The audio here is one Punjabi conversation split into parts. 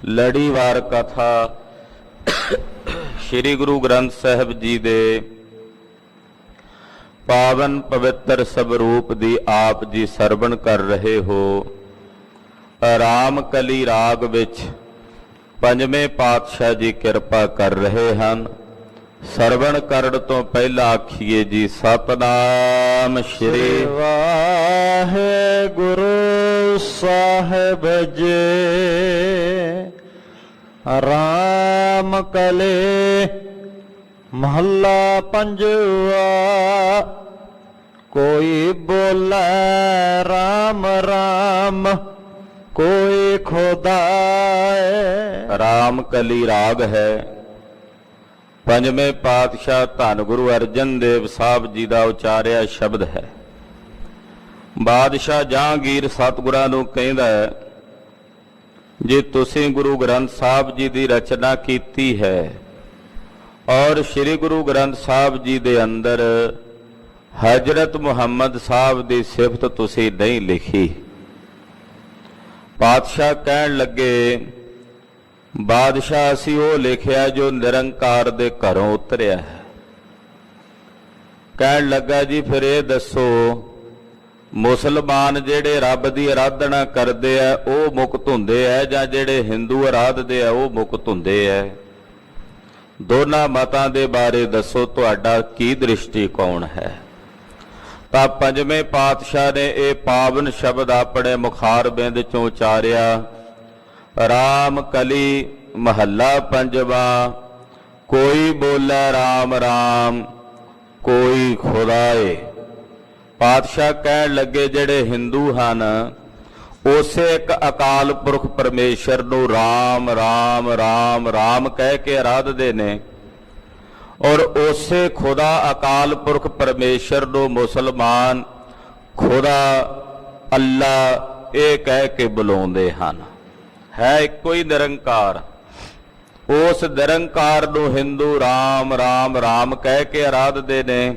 ਲੜੀਵਾਰ ਕਥਾ ਸ੍ਰੀ ਗੁਰੂ ਗ੍ਰੰਥ ਸਾਹਿਬ ਜੀ ਦੇ ਪਾਵਨ ਪਵਿੱਤਰ ਸਵਰੂਪ ਦੀ ਆਪ ਜੀ ਸਰਵਣ ਕਰ ਰਹੇ ਹੋ। ਰਾਮ ਕਲੀ ਰਾਗ ਵਿੱਚ ਪੰਜਵੇਂ ਪਾਤਸ਼ਾਹ ਜੀ ਕਿਰਪਾ ਕਰ ਰਹੇ ਹਨ। ਸਰਵਣ ਕਰਨ ਤੋਂ ਪਹਿਲਾਂ ਆਖੀਏ ਜੀ ਸਤਨਾਮ ਸ਼੍ਰੀ ਵਾਹਿਗੁਰੂ ਸਾਹਿਬ ਜੀ। ਰਾਮ ਕਲੇ ਮਹੱਲਾ ਪੰਜਵਾ। ਕੋਈ ਬੋਲੇ ਰਾਮ ਰਾਮ ਕੋਈ ਖੁਦਾਏ। ਰਾਮ ਕਲੀ ਰਾਗ ਹੈ। ਪੰਜਵੇਂ ਪਾਤਸ਼ਾਹ ਧੰਨ ਗੁਰੂ ਅਰਜਨ ਦੇਵ ਸਾਹਿਬ ਜੀ ਦਾ ਉਚਾਰਿਆ ਸ਼ਬਦ ਹੈ। ਬਾਦਸ਼ਾਹ ਜਹਾਂਗੀਰ ਸਤਿਗੁਰਾਂ ਨੂੰ ਕਹਿੰਦਾ ਹੈ, ਜੇ ਤੁਸੀਂ ਗੁਰੂ ਗ੍ਰੰਥ ਸਾਹਿਬ ਜੀ ਦੀ ਰਚਨਾ ਕੀਤੀ ਹੈ ਔਰ ਸ੍ਰੀ ਗੁਰੂ ਗ੍ਰੰਥ ਸਾਹਿਬ ਜੀ ਦੇ ਅੰਦਰ ਹਜ਼ਰਤ ਮੁਹੰਮਦ ਸਾਹਿਬ ਦੀ ਸਿਫਤ ਤੁਸੀਂ ਨਹੀਂ ਲਿਖੀ। ਪਾਤਸ਼ਾਹ ਕਹਿਣ ਲੱਗੇ, ਬਾਦਸ਼ਾਹ ਅਸੀਂ ਉਹ ਲਿਖਿਆ ਜੋ ਨਿਰੰਕਾਰ ਦੇ ਘਰੋਂ ਉਤਰਿਆ ਹੈ। ਕਹਿਣ ਲੱਗਾ ਜੀ ਫਿਰ ਇਹ ਦੱਸੋ, ਮੁਸਲਮਾਨ ਜਿਹੜੇ ਰੱਬ ਦੀ ਆਰਾਧਨਾ ਕਰਦੇ ਆ ਉਹ ਮੁਕਤ ਹੁੰਦੇ ਆ ਜਾਂ ਜਿਹੜੇ ਹਿੰਦੂ ਆਰਾਧਦੇ ਆ ਉਹ ਮੁਕਤ ਹੁੰਦੇ ਆ? ਦੋਨਾਂ ਮਤਾਂ ਦੇ ਬਾਰੇ ਦੱਸੋ, ਤੁਹਾਡਾ ਕੀ ਦ੍ਰਿਸ਼ਟੀਕੋਣ ਹੈ? ਤਾਂ ਪੰਜਵੇਂ ਪਾਤਸ਼ਾਹ ਨੇ ਇਹ ਪਾਵਨ ਸ਼ਬਦ ਆਪਣੇ ਮੁਖਾਰਬਿੰਦ ਚੋਂ ਉਚਾਰਿਆ। ਰਾਮ ਕਲੀ ਮਹੱਲਾ ਪੰਜਵਾ। ਕੋਈ ਬੋਲੇ ਰਾਮ ਰਾਮ ਕੋਈ ਖੁਦਾਏ। ਪਾਤਸ਼ਾਹ ਕਹਿਣ ਲੱਗੇ, ਜਿਹੜੇ ਹਿੰਦੂ ਹਨ ਉਸੇ ਇੱਕ ਅਕਾਲ ਪੁਰਖ ਪਰਮੇਸ਼ਰ ਨੂੰ ਰਾਮ ਰਾਮ ਰਾਮ ਰਾਮ ਕਹਿ ਕੇ ਆਰਾਧਦੇ ਨੇ ਔਰ ਉਸੇ ਖੁਦਾ ਅਕਾਲ ਪੁਰਖ ਪਰਮੇਸ਼ਰ ਨੂੰ ਮੁਸਲਮਾਨ ਖੁਦਾ ਅੱਲਾ ਇਹ ਕਹਿ ਕੇ ਬੁਲਾਉਂਦੇ ਹਨ। ਹੈ ਇੱਕੋ ਹੀ ਨਿਰੰਕਾਰ। ਉਸ ਨਿਰੰਕਾਰ ਨੂੰ ਹਿੰਦੂ ਰਾਮ ਰਾਮ ਰਾਮ ਕਹਿ ਕੇ ਆਰਾਧਦੇ ਨੇ।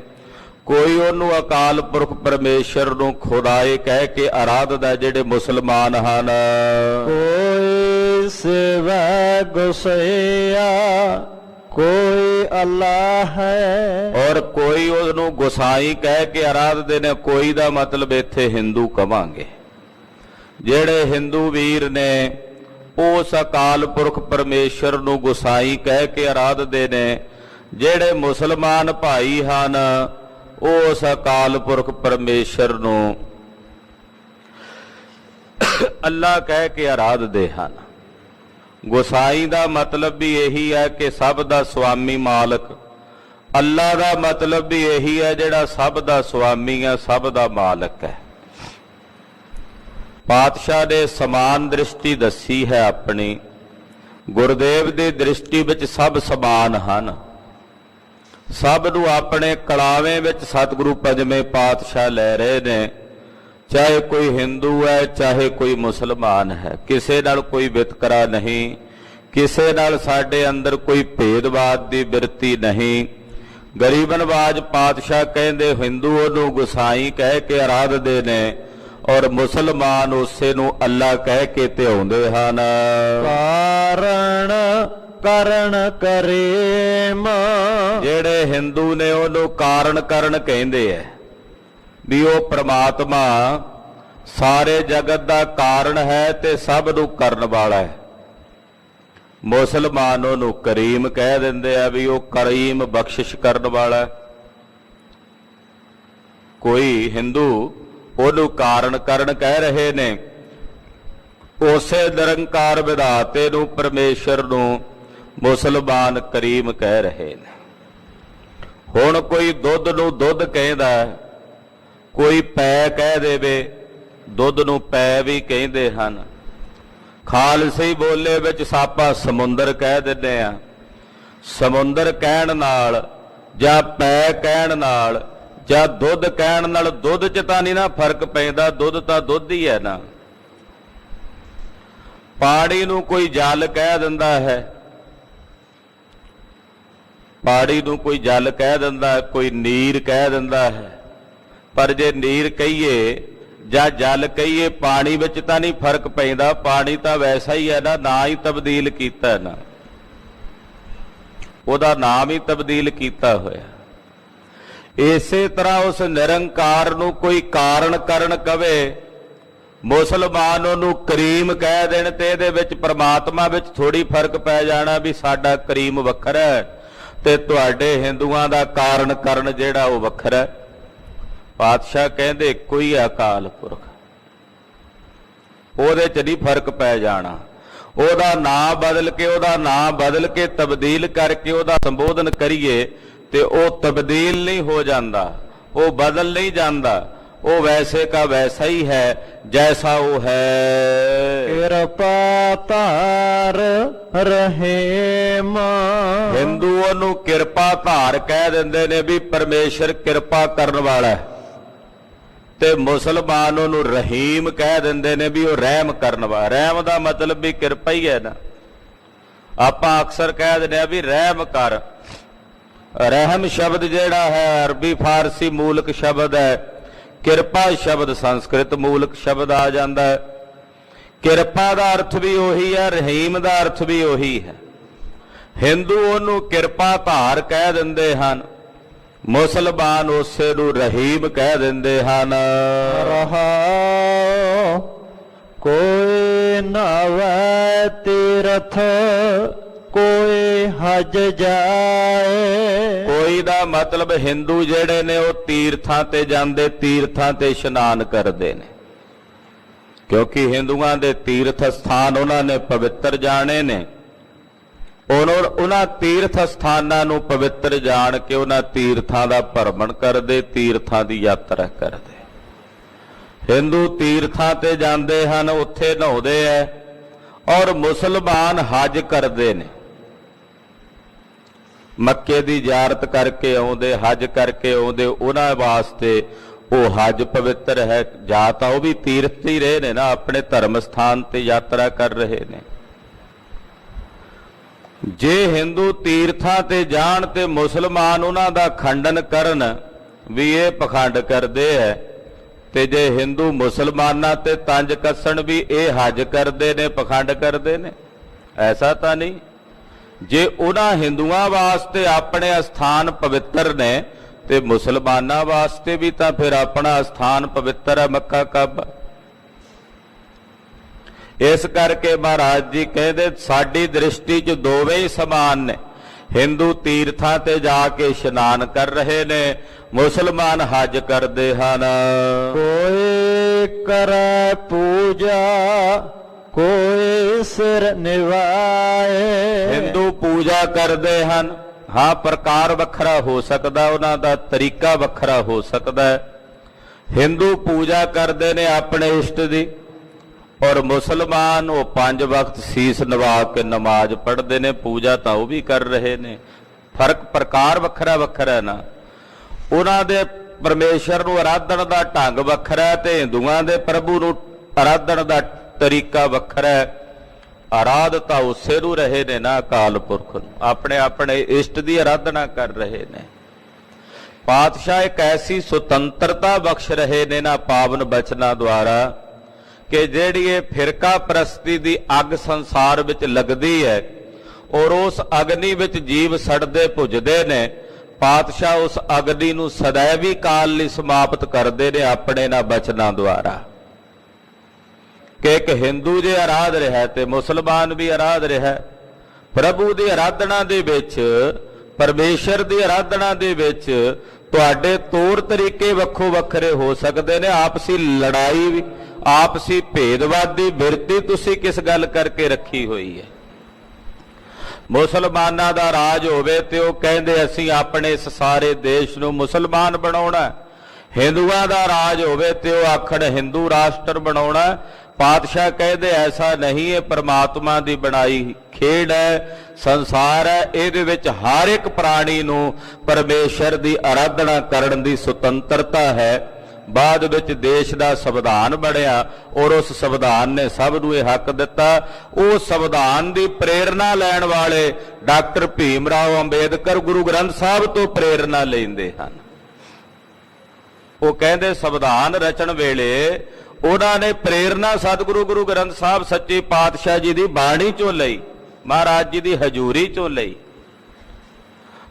ਕੋਈ ਉਹਨੂੰ ਅਕਾਲ ਪੁਰਖ ਪਰਮੇਸ਼ਰ ਨੂੰ ਖੁਦਾਏ ਕਹਿ ਕੇ ਆਰਾਧਦਾ ਜਿਹੜੇ ਮੁਸਲਮਾਨ ਹਨ। ਕੋਈ ਸਿਵਾ ਗੁਸਈਆ ਕੋਈ ਅੱਲਾ ਹੈ ਔਰ ਕੋਈ ਉਹਨੂੰ ਗੁਸਾਈ ਕਹਿ ਕੇ ਆਰਾਧਦੇ ਨੇ। ਕੋਈ ਦਾ ਮਤਲਬ ਇੱਥੇ ਹਿੰਦੂ ਕਵਾਂਗੇ। ਜਿਹੜੇ ਹਿੰਦੂ ਵੀਰ ਨੇ ਉਸ ਅਕਾਲ ਪੁਰਖ ਪਰਮੇਸ਼ਰ ਨੂੰ ਗੁਸਾਈ ਕਹਿ ਕੇ ਆਰਾਧਦੇ ਨੇ। ਜਿਹੜੇ ਮੁਸਲਮਾਨ ਭਾਈ ਹਨ ਉਸ ਅਕਾਲ ਪੁਰਖ ਪਰਮੇਸ਼ਰ ਨੂੰ ਅੱਲਾ ਕਹਿ ਕੇ ਆਰਾਧਦੇ ਹਨ। ਗੁਸਾਈ ਦਾ ਮਤਲਬ ਵੀ ਇਹੀ ਹੈ ਕਿ ਸਭ ਦਾ ਸੁਆਮੀ ਮਾਲਕ। ਅੱਲਾ ਦਾ ਮਤਲਬ ਵੀ ਇਹੀ ਹੈ ਜਿਹੜਾ ਸਭ ਦਾ ਸੁਆਮੀ ਹੈ, ਸਭ ਦਾ ਮਾਲਕ ਹੈ। ਪਾਤਸ਼ਾਹ ਨੇ ਸਮਾਨ ਦ੍ਰਿਸ਼ਟੀ ਦੱਸੀ ਹੈ ਆਪਣੀ। ਗੁਰਦੇਵ ਦੀ ਦ੍ਰਿਸ਼ਟੀ ਵਿੱਚ ਸਭ ਸਮਾਨ ਹਨ। ਸਭ ਨੂੰ ਆਪਣੇ ਕਲਾਵੇਂ ਵਿੱਚ ਸਤਿਗੁਰੂ ਪੰਜਵੇਂ ਪਾਤਸ਼ਾਹ ਲੈ ਰਹੇ ਨੇ। ਚਾਹੇ ਕੋਈ ਹਿੰਦੂ ਹੈ ਚਾਹੇ ਕੋਈ ਮੁਸਲਮਾਨ ਹੈ, ਕਿਸੇ ਨਾਲ ਕੋਈ ਵਿਤਕਰਾ ਨਹੀਂ, ਕਿਸੇ ਨਾਲ ਸਾਡੇ ਅੰਦਰ ਕੋਈ ਭੇਦਭਾਵ ਦੀ ਬਿਰਤੀ ਨਹੀਂ। ਗਰੀਬ ਨਵਾਜ ਪਾਤਸ਼ਾਹ ਕਹਿੰਦੇ ਹਿੰਦੂ ਉਹਨੂੰ ਗੁਸਾਈ ਕਹਿ ਕੇ ਆਰਾਧਦੇ ਨੇ ਔਰ ਮੁਸਲਮਾਨ ਉਸੇ ਨੂੰ ਅੱਲਾ ਕਹਿ ਕੇ ਧਿਆਉਂਦੇ ਹਨ। ਕਾਰਣ ਕਰਨ ਕਰੇਮ। ਜਿਹੜੇ ਹਿੰਦੂ ਨੇ ਉਹਨੂੰ ਕਾਰਨ ਕਰਨ ਕਹਿੰਦੇ ਐ ਵੀ ਉਹ ਪ੍ਰਮਾਤਮਾ ਸਾਰੇ ਜਗਤ ਦਾ ਕਾਰਨ ਹੈ ਤੇ ਸਭ ਨੂੰ ਕਰਨ ਵਾਲਾ ਹੈ। ਮੁਸਲਮਾਨ ਉਹਨੂੰ ਕਰੀਮ ਕਹਿ ਦਿੰਦੇ ਆ ਵੀ ਉਹ ਕਰੀਮ ਬਖਸ਼ਿਸ਼ ਕਰਨ ਵਾਲਾ ਹੈ। ਕੋਈ ਹਿੰਦੂ ਉਹਨੂੰ ਕਾਰਨ ਕਰਨ ਕਹਿ ਰਹੇ ਨੇ। ਉਸੇ ਨਿਰੰਕਾਰ ਵਿਧਾਤੇ ਨੂੰ ਪਰਮੇਸ਼ਰ ਨੂੰ ਮੁਸਲਮਾਨ ਕਰੀਮ ਕਹਿ ਰਹੇ ਨੇ। ਹੁਣ ਕੋਈ ਦੁੱਧ ਨੂੰ ਦੁੱਧ ਕਹਿੰਦਾ, ਕੋਈ ਪੈ ਕਹਿ ਦੇਵੇ, ਦੁੱਧ ਨੂੰ ਪੈ ਵੀ ਕਹਿੰਦੇ ਹਨ। ਖਾਲਸੀ ਬੋਲੇ ਵਿੱਚ ਸਾਪਾ ਸਮੁੰਦਰ ਕਹਿ ਦਿੰਦੇ ਆ। ਸਮੁੰਦਰ ਕਹਿਣ ਨਾਲ ਜਾਂ ਪੈ ਕਹਿਣ ਨਾਲ ਜਾਂ ਦੁੱਧ ਕਹਿਣ ਨਾਲ ਦੁੱਧ 'ਚ ਤਾਂ ਨਹੀਂ ਨਾ ਫਰਕ ਪੈਂਦਾ। ਦੁੱਧ ਤਾਂ ਦੁੱਧ ਹੀ ਹੈ ਨਾ। ਪਾਣੀ ਨੂੰ ਕੋਈ ਜਲ ਕਹਿ ਦਿੰਦਾ ਹੈ, ਪਾਣੀ ਨੂੰ ਕੋਈ ਜਲ ਕਹਿ ਦਿੰਦਾ, ਕੋਈ ਨੀਰ ਕਹਿ ਦਿੰਦਾ ਹੈ। ਪਰ ਜੇ ਨੀਰ ਕਹੀਏ ਜਾਂ ਜਲ ਕਹੀਏ, ਪਾਣੀ ਵਿੱਚ ਤਾਂ ਨਹੀਂ ਫਰਕ ਪੈਂਦਾ, ਪਾਣੀ ਤਾਂ ਵੈਸਾ ਹੀ ਹੈ ਨਾ ਹੀ ਤਬਦੀਲ ਕੀਤਾ ਨਾ, ਉਹਦਾ ਨਾਮ ਹੀ ਤਬਦੀਲ ਕੀਤਾ ਹੋਇਆ। ਇਸੇ ਤਰ੍ਹਾਂ ਉਸ ਨਿਰੰਕਾਰ ਨੂੰ ਕੋਈ ਕਾਰਨ ਕਰਨ ਕਵੇ, ਮੁਸਲਮਾਨ ਉਹਨੂੰ ਕਰੀਮ ਕਹਿ ਦੇਣ, ਤੇ ਇਹਦੇ ਵਿੱਚ ਪ੍ਰਮਾਤਮਾ ਵਿੱਚ ਥੋੜੀ ਫਰਕ ਪੈ ਜਾਣਾ ਵੀ ਸਾਡਾ ਕਰੀਮ ਵੱਖਰਾ ਹੈ ਤੇ ਤੁਹਾਡੇ ਹਿੰਦੂਆਂ ਦਾ ਕਾਰਨ ਕਰਨ ਜਿਹੜਾ ਉਹ ਵੱਖਰਾ ਹੈ। ਪਾਤਸ਼ਾਹ ਕਹਿੰਦੇ ਕੋਈ ਅਕਾਲ ਪੁਰਖ, ਉਹਦੇ 'ਚ ਨਹੀਂ ਫਰਕ ਪੈ ਜਾਣਾ। ਉਹਦਾ ਨਾਂ ਬਦਲ ਕੇ ਤਬਦੀਲ ਕਰਕੇ ਉਹਦਾ ਸੰਬੋਧਨ ਕਰੀਏ ਤੇ ਉਹ ਤਬਦੀਲ ਨਹੀਂ ਹੋ ਜਾਂਦਾ, ਉਹ ਬਦਲ ਨਹੀਂ ਜਾਂਦਾ, ਉਹ ਵੈਸੇ ਕਾ ਵੈਸਾ ਹੀ ਹੈ ਜੈਸਾ ਉਹ ਹੈ। ਕਿਰਪਾ ਧਾਰ ਰਹਿਮ, ਹਿੰਦੂ ਉਹਨੂੰ ਕਿਰਪਾ ਧਾਰ ਕਹਿ ਦਿੰਦੇ ਨੇ ਵੀ ਪਰਮੇਸ਼ਰ ਕਿਰਪਾ ਕਰਨ ਵਾਲਾ ਹੈ, ਤੇ ਮੁਸਲਮਾਨ ਉਹਨੂੰ ਰਹੀਮ ਕਹਿ ਦਿੰਦੇ ਨੇ ਵੀ ਉਹ ਰਹਿਮ ਕਰਨ ਵਾਲਾ। ਰਹਿਮ ਦਾ ਮਤਲਬ ਵੀ ਕਿਰਪਾ ਹੀ ਹੈ ਨਾ। ਆਪਾਂ ਅਕਸਰ ਕਹਿ ਦਿੰਦੇ ਆ ਵੀ ਰਹਿਮ ਕਰ। ਰਹਿਮ ਸ਼ਬਦ ਜਿਹੜਾ ਹੈ ਅਰਬੀ ਫਾਰਸੀ ਮੂਲਕ ਸ਼ਬਦ ਹੈ, ਕਿਰਪਾ ਸ਼ਬਦ ਸੰਸਕ੍ਰਿਤ ਮੂਲਕ ਸ਼ਬਦ ਆ ਜਾਂਦਾ ਹੈ। ਕਿਰਪਾ ਦਾ ਅਰਥ ਵੀ ਉਹੀ ਹੈ, ਰਹੀਮ ਦਾ ਅਰਥ ਵੀ ਉਹੀ ਹੈ। ਹਿੰਦੂ ਉਹਨੂੰ ਕਿਰਪਾ ਧਾਰ ਕਹਿ ਦਿੰਦੇ ਹਨ, ਮੁਸਲਮਾਨ ਉਸੇ ਨੂੰ ਰਹੀਮ ਕਹਿ ਦਿੰਦੇ ਹਨ। ਰਹਾਉ ਕੋਈ ਨਵੈ ਤੀਰਥ ਕੋਈ ਹਜ ਜਾਏ। ਕੋਈ ਦਾ ਮਤਲਬ ਹਿੰਦੂ ਜਿਹੜੇ ਨੇ ਉਹ ਤੀਰਥਾਂ ਤੇ ਜਾਂਦੇ, ਤੀਰਥਾਂ ਤੇ ਇਸ਼ਨਾਨ ਕਰਦੇ ਨੇ, ਕਿਉਂਕਿ ਹਿੰਦੂਆਂ ਦੇ ਤੀਰਥ ਸਥਾਨ ਉਹਨਾਂ ਨੇ ਪਵਿੱਤਰ ਜਾਣੇ ਨੇ। ਉਹਨਾਂ ਤੀਰਥ ਸਥਾਨਾਂ ਨੂੰ ਪਵਿੱਤਰ ਜਾਣ ਕੇ ਉਹਨਾਂ ਤੀਰਥਾਂ ਦਾ ਭਰਮਣ ਕਰਦੇ, ਤੀਰਥਾਂ ਦੀ ਯਾਤਰਾ ਕਰਦੇ। ਹਿੰਦੂ ਤੀਰਥਾਂ ਤੇ ਜਾਂਦੇ ਹਨ, ਉੱਥੇ ਨਹਾਉਂਦੇ ਐ, ਔਰ ਮੁਸਲਮਾਨ ਹਜ ਕਰਦੇ ਨੇ, ਮੱਕੇ ਦੀ ਜ਼ਿਆਰਤ ਕਰਕੇ ਆਉਂਦੇ, ਹਜ ਕਰਕੇ ਆਉਂਦੇ। ਉਹਨਾਂ ਵਾਸਤੇ ਉਹ ਹਜ ਪਵਿੱਤਰ ਹੈ। ਜਾਂ ਤਾਂ ਉਹ ਵੀ ਤੀਰਥ ਹੀ ਰਹੇ ਨੇ ਨਾ, ਆਪਣੇ ਧਰਮ ਸਥਾਨ ਤੇ ਯਾਤਰਾ ਕਰ ਰਹੇ ਨੇ। ਜੇ ਹਿੰਦੂ ਤੀਰਥਾਂ ਤੇ ਜਾਣ ਤੇ ਮੁਸਲਮਾਨ ਉਹਨਾਂ ਦਾ ਖੰਡਨ ਕਰਨ ਵੀ ਇਹ ਪਖੰਡ ਕਰਦੇ ਐ, ਤੇ ਜੇ ਹਿੰਦੂ ਮੁਸਲਮਾਨਾਂ ਤੇ ਤੰਜ ਕੱਸਣ ਵੀ ਇਹ ਹਜ ਕਰਦੇ ਨੇ, ਪਖੰਡ ਕਰਦੇ ਨੇ, ਐਸਾ ਤਾਂ ਨਹੀਂ। ਜੇ ਉਹਨਾਂ ਹਿੰਦੂਆਂ ਵਾਸਤੇ ਆਪਣੇ ਅਸਥਾਨ ਪਵਿੱਤਰ ਨੇ ਤੇ ਮੁਸਲਮਾਨਾਂ ਵਾਸਤੇ ਵੀ ਤਾਂ ਫਿਰ ਆਪਣਾ ਅਸਥਾਨ ਪਵਿੱਤਰ ਹੈ, ਮੱਕਾ ਕਾਬਾ। ਇਸ ਕਰਕੇ ਮਹਾਰਾਜ ਜੀ ਕਹਿੰਦੇ ਸਾਡੀ ਦ੍ਰਿਸ਼ਟੀ 'ਚ ਦੋਵੇਂ ਹੀ ਸਮਾਨ ਨੇ। ਹਿੰਦੂ ਤੀਰਥਾਂ ਤੇ ਜਾ ਕੇ ਇਸ਼ਨਾਨ ਕਰ ਰਹੇ ਨੇ, ਮੁਸਲਮਾਨ ਹਜ ਕਰਦੇ ਹਨ। ਕੋਈ ਕਰੈ ਪੂਜਾ ਕੋਈ ਸਿਰ ਨਿਵਾਏ। ਹਿੰਦੂ ਪੂਜਾ ਕਰਦੇ ਹਨ, ਹਾਂ ਪ੍ਰਕਾਰ ਵੱਖਰਾ ਹੋ ਸਕਦਾ, ਉਹਨਾਂ ਦਾ ਤਰੀਕਾ ਵੱਖਰਾ ਹੋ ਸਕਦਾ ਹੈ। ਹਿੰਦੂ ਪੂਜਾ ਕਰਦੇ ਨੇ ਆਪਣੇ ਇਸ਼ਟ ਦੀ, ਔਰ ਮੁਸਲਮਾਨ ਉਹ 5 ਵਕਤ ਸੀਸ ਨਵਾ ਕੇ ਨਮਾਜ਼ ਪੜ੍ਹਦੇ ਨੇ, ਪੂਜਾ ਤਾਂ ਉਹ ਵੀ ਕਰ ਰਹੇ ਨੇ। ਫਰਕ ਪ੍ਰਕਾਰ ਵੱਖਰਾ ਵੱਖਰਾ ਨਾ। ਉਹਨਾਂ ਦੇ ਪਰਮੇਸ਼ਰ ਨੂੰ ਆਰਾਧਨ ਦਾ ਢੰਗ ਵੱਖਰਾ ਹੈ ਤੇ ਹਿੰਦੂਆਂ ਦੇ ਪ੍ਰਭੂ ਨੂੰ ਆਰਾਧਨ ਦਾ ਤਰੀਕਾ ਵੱਖਰਾ ਹੈ। ਆਰਾਧ ਤਾਂ ਉਸੇ ਨੂੰ ਰਹੇ ਨੇ ਨਾ, ਅਕਾਲ ਪੁਰਖ ਨੂੰ, ਆਪਣੇ ਆਪਣੇ ਇਸ਼ਟ ਦੀ ਆਰਾਧਨਾ ਕਰ ਰਹੇ ਨੇ। ਪਾਤਸ਼ਾਹ ਇੱਕ ਐਸੀ ਸੁਤੰਤਰਤਾ ਬਖਸ਼ ਰਹੇ ਨੇ ਨਾ ਪਾਵਨ ਬਚਨਾਂ ਦੁਆਰਾ ਕਿ ਜਿਹੜੀ ਇਹ ਫਿਰਕਾ ਪ੍ਰਸਤੀ ਦੀ ਅੱਗ ਸੰਸਾਰ ਵਿੱਚ ਲੱਗਦੀ ਹੈ ਔਰ ਉਸ ਅਗਨੀ ਵਿੱਚ ਜੀਵ ਸੜਦੇ ਭੁੱਜਦੇ ਨੇ, ਪਾਤਸ਼ਾਹ ਉਸ ਅਗਨੀ ਨੂੰ ਸदैवी ਕਾਲ ਲਈ ਸਮਾਪਤ ਕਰਦੇ ਨੇ ਆਪਣੇ ਨਾ ਬਚਨਾਂ ਦੁਆਰਾ। ਕਿ ਇੱਕ ਹਿੰਦੂ ਜੇ ਆਰਾਧ ਰਿਹਾ ਤੇ ਮੁਸਲਮਾਨ ਵੀ ਆਰਾਧ ਰਿਹਾ। ਪ੍ਰਭੂ ਦੀ ਆਰਾਧਨਾ ਦੇ ਵਿੱਚ, ਪਰਮੇਸ਼ਰ ਦੀ ਆਰਾਧਨਾ ਦੇ ਵਿੱਚ ਤੁਹਾਡੇ ਤੌਰ ਤਰੀਕੇ ਵੱਖੋ ਵੱਖਰੇ ਹੋ ਸਕਦੇ ਨੇ। ਆਪਸੀ ਲੜਾਈ ਵੀ, ਆਪਸੀ ਭੇਦਵਾਦ ਦੀ ਬਿਰਤੀ ਤੁਸੀਂ ਕਿਸ ਗੱਲ ਕਰਕੇ ਰੱਖੀ ਹੋਈ ਹੈ। ਮੁਸਲਮਾਨਾਂ ਦਾ ਰਾਜ ਹੋਵੇ ਤੇ ਉਹ ਕਹਿੰਦੇ ਅਸੀਂ ਆਪਣੇ ਇਸ ਸਾਰੇ ਦੇਸ਼ ਨੂੰ ਮੁਸਲਮਾਨ ਬਣਾਉਣਾ। ਹਿੰਦੂਆਂ ਦਾ ਰਾਜ ਹੋਵੇ ਤੇ ਉਹ ਆਖਣ ਹਿੰਦੂ ਰਾਸ਼ਟਰ ਬਣਾਉਣਾ। ਪਾਤਸ਼ਾਹ ਕਹਿੰਦੇ ਐਸਾ ਨਹੀਂ, ਇਹ ਪਰਮਾਤਮਾ ਦੀ ਬਣਾਈ ਖੇਡ ਹੈ, ਸੰਸਾਰ ਹੈ। ਇਹਦੇ ਵਿੱਚ ਹਰ ਇੱਕ ਪ੍ਰਾਣੀ ਨੂੰ ਪਰਮੇਸ਼ਰ ਦੀ ਆਰਾਧਨਾ ਕਰਨ ਦੀ ਸੁਤੰਤਰਤਾ ਹੈ। ਬਾਅਦ ਵਿੱਚ ਦੇਸ਼ ਦਾ ਸੰਵਿਧਾਨ ਬਣਿਆ ਔਰ ਉਸ ਸੰਵਿਧਾਨ ਨੇ ਸਭ ਨੂੰ ਇਹ ਹੱਕ ਦਿੱਤਾ। ਉਹ ਸੰਵਿਧਾਨ ਦੀ ਪ੍ਰੇਰਣਾ ਲੈਣ ਵਾਲੇ ਡਾਕਟਰ ਭੀਮ ਰਾਓ ਅੰਬੇਦਕਰ ਗੁਰੂ ਗ੍ਰੰਥ ਸਾਹਿਬ ਤੋਂ ਪ੍ਰੇਰਣਾ ਲੈਂਦੇ ਹਨ। ਉਹ ਕਹਿੰਦੇ ਸੰਵਿਧਾਨ ਰਚਣ ਵੇਲੇ ਉਹਨਾਂ ਨੇ ਪ੍ਰੇਰਣਾ ਸਤਿਗੁਰੂ ਗੁਰੂ ਗ੍ਰੰਥ ਸਾਹਿਬ ਸੱਚੇ ਪਾਤਸ਼ਾਹ ਜੀ ਦੀ ਬਾਣੀ ਚੋਂ ਲਈ, ਮਹਾਰਾਜ ਜੀ ਦੀ ਹਜ਼ੂਰੀ ਚੋਂ ਲਈ।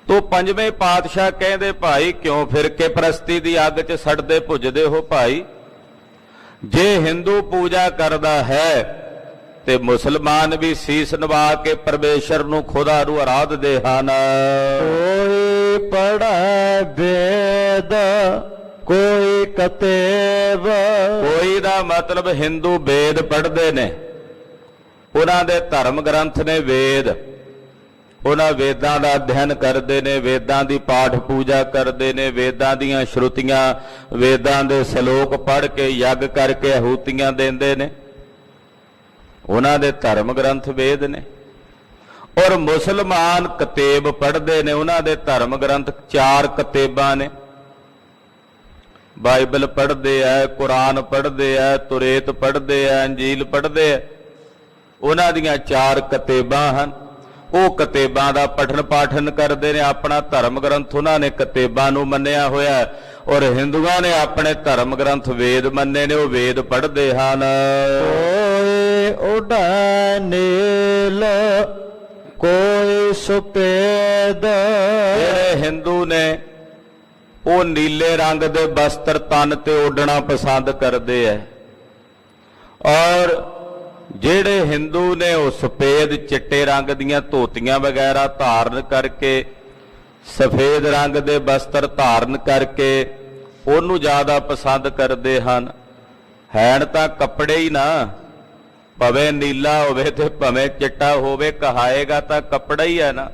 ਤੋ ਪੰਜਵੇਂ ਪਾਤਸ਼ਾਹ ਕਹਿੰਦੇ ਭਾਈ ਕਿਉਂ ਫਿਰਕੇ ਪ੍ਰਸਤੀ ਦੀ ਅੱਗ 'ਚ ਸੜਦੇ ਭੁੱਜਦੇ ਹੋ ਭਾਈ? ਜੇ ਹਿੰਦੂ ਪੂਜਾ ਕਰਦਾ ਹੈ ਤੇ ਮੁਸਲਮਾਨ ਵੀ ਸੀਸ ਨਵਾ ਕੇ ਪਰਮੇਸ਼ਰ ਨੂੰ ਖੁਦਾ ਨੂੰ ਆਰਾਧਦੇ ਹਨ। ਕੋਈ ਪੜ੍ਹੈ ਵੇਦ ਕੋਈ ਕਤੇਬ। ਕੋਈ ਦਾ ਮਤਲਬ ਹਿੰਦੂ ਵੇਦ ਪੜ੍ਹਦੇ ਨੇ, ਉਹਨਾਂ ਦੇ ਧਰਮ ਗ੍ਰੰਥ ਨੇ ਵੇਦ, ਉਹਨਾਂ ਵੇਦਾਂ ਦਾ ਅਧਿਐਨ ਕਰਦੇ ਨੇ, ਵੇਦਾਂ ਦੀ ਪਾਠ ਪੂਜਾ ਕਰਦੇ ਨੇ, ਵੇਦਾਂ ਦੀਆਂ ਸ਼ਰੂਤੀਆਂ, ਵੇਦਾਂ ਦੇ ਸ਼ਲੋਕ ਪੜ੍ਹ ਕੇ ਯੱਗ ਕਰਕੇ ਆਹੂਤੀਆਂ ਦਿੰਦੇ ਨੇ, ਉਹਨਾਂ ਦੇ ਧਰਮ ਗ੍ਰੰਥ ਵੇਦ ਨੇ। ਔਰ ਮੁਸਲਮਾਨ ਕਤੇਬ ਪੜ੍ਹਦੇ ਨੇ, ਉਹਨਾਂ ਦੇ ਧਰਮ ਗ੍ਰੰਥ 4 ਕਤੇਬਾਂ ਨੇ, ਬਾਈਬਲ ਪੜ੍ਹਦੇ ਐ, ਕੁਰਾਨ ਪੜ੍ਹਦੇ ਐ, ਤੁਰੇਤ ਪੜ੍ਹਦੇ ਐ, ਅੰਜੀਲ ਪੜ੍ਹਦੇ ਐ, ਉਹਨਾਂ ਦੀਆਂ 4 ਕਤੇਬਾਂ ਹਨ। ਉਹ ਕਤੇਬਾਂ ਦਾ ਪਠਨ ਪਾਠਨ ਕਰਦੇ ਨੇ, ਆਪਣਾ ਧਰਮ ਗ੍ਰੰਥ ਉਹਨਾਂ ਨੇ ਕਤੇਬਾਂ ਨੂੰ ਮੰਨਿਆ ਹੋਇਆ, ਔਰ ਹਿੰਦੂਆਂ ਨੇ ਆਪਣੇ ਧਰਮ ਗ੍ਰੰਥ ਵੇਦ ਮੰਨੇ ਨੇ, ਉਹ ਵੇਦ ਪੜ੍ਹਦੇ ਹਨ। ਕੋਈ ਉਡੈ ਨੀਲ ਕੋਈ ਸੁਪੇਦ। ਜਿਹੜੇ ਹਿੰਦੂ ਨੇ ਉਹ ਨੀਲੇ ਰੰਗ ਦੇ ਵਸਤਰ ਤਨ ਤੇ ਓਢਣਾ ਪਸੰਦ ਕਰਦੇ ਐ, ਔਰ ਜਿਹੜੇ ਹਿੰਦੂ ਨੇ ਉਹ ਸਫੇਦ ਚਿੱਟੇ ਰੰਗ ਦੀਆਂ ਧੋਤੀਆਂ ਵਗੈਰਾ ਧਾਰਨ ਕਰਕੇ, ਸਫੇਦ ਰੰਗ ਦੇ ਵਸਤਰ ਧਾਰਨ ਕਰਕੇ ਉਹਨੂੰ ਜ਼ਿਆਦਾ ਪਸੰਦ ਕਰਦੇ ਹਨ। ਹੈਣ ਤਾਂ ਕੱਪੜੇ ਹੀ ਨਾ, ਭਾਵੇਂ ਨੀਲਾ ਹੋਵੇ ਤੇ ਭਾਵੇਂ ਚਿੱਟਾ ਹੋਵੇ, ਕਹਾਏਗਾ ਤਾਂ ਕੱਪੜਾ ਹੀ ਹੈ ਨਾ।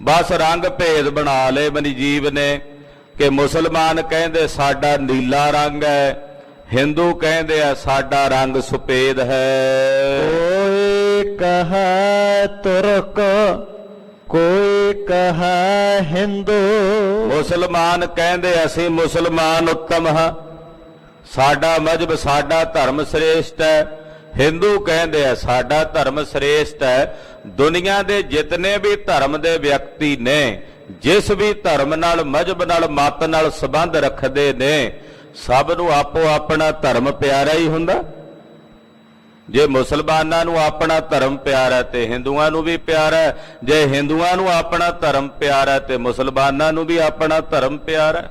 ਬਸ ਰੰਗ ਭੇਦ ਬਣਾ ਲਏ ਮਨਜੀਵ ਨੇ ਕਿ ਮੁਸਲਮਾਨ ਕਹਿੰਦੇ ਸਾਡਾ ਨੀਲਾ ਰੰਗ ਹੈ, ਹਿੰਦੂ ਕਹਿੰਦੇ ਆ ਸਾਡਾ ਰੰਗ ਸਫੇਦ ਹੈ। ਕੋਈ ਕਹੈ ਤੁਰਕ ਕੋਈ ਕਹੈ ਹਿੰਦੂ। ਮੁਸਲਮਾਨ ਕਹਿੰਦੇ ਅਸੀਂ ਮੁਸਲਮਾਨ ਉੱਤਮ ਹਾਂ, ਸਾਡਾ ਮਜ਼ਹਬ ਸਾਡਾ ਧਰਮ ਸ੍ਰੇਸ਼ਟ ਹੈ। ਹਿੰਦੂ ਕਹਿੰਦੇ ਆ ਸਾਡਾ ਧਰਮ ਸ੍ਰੇਸ਼ਟ ਹੈ। ਦੁਨੀਆ ਦੇ ਜਿਤਨੇ ਵੀ ਧਰਮ ਦੇ ਵਿਅਕਤੀ ਨੇ, ਜਿਸ ਵੀ ਧਰਮ ਨਾਲ, ਮਜ਼ਹਬ ਨਾਲ, ਮਤ ਨਾਲ ਸੰਬੰਧ ਰੱਖਦੇ ਨੇ, ਸਭ ਨੂੰ ਆਪੋ ਆਪਣਾ ਧਰਮ ਪਿਆਰਾ ਹੀ ਹੁੰਦਾ। ਜੇ ਮੁਸਲਮਾਨਾਂ ਨੂੰ ਆਪਣਾ ਧਰਮ ਪਿਆਰਾ ਤੇ ਹਿੰਦੂਆਂ ਨੂੰ ਵੀ ਪਿਆਰਾ, ਜੇ ਹਿੰਦੂਆਂ ਨੂੰ ਆਪਣਾ ਧਰਮ ਪਿਆਰਾ ਤੇ ਮੁਸਲਮਾਨਾਂ ਨੂੰ ਵੀ ਆਪਣਾ ਧਰਮ ਪਿਆਰਾ।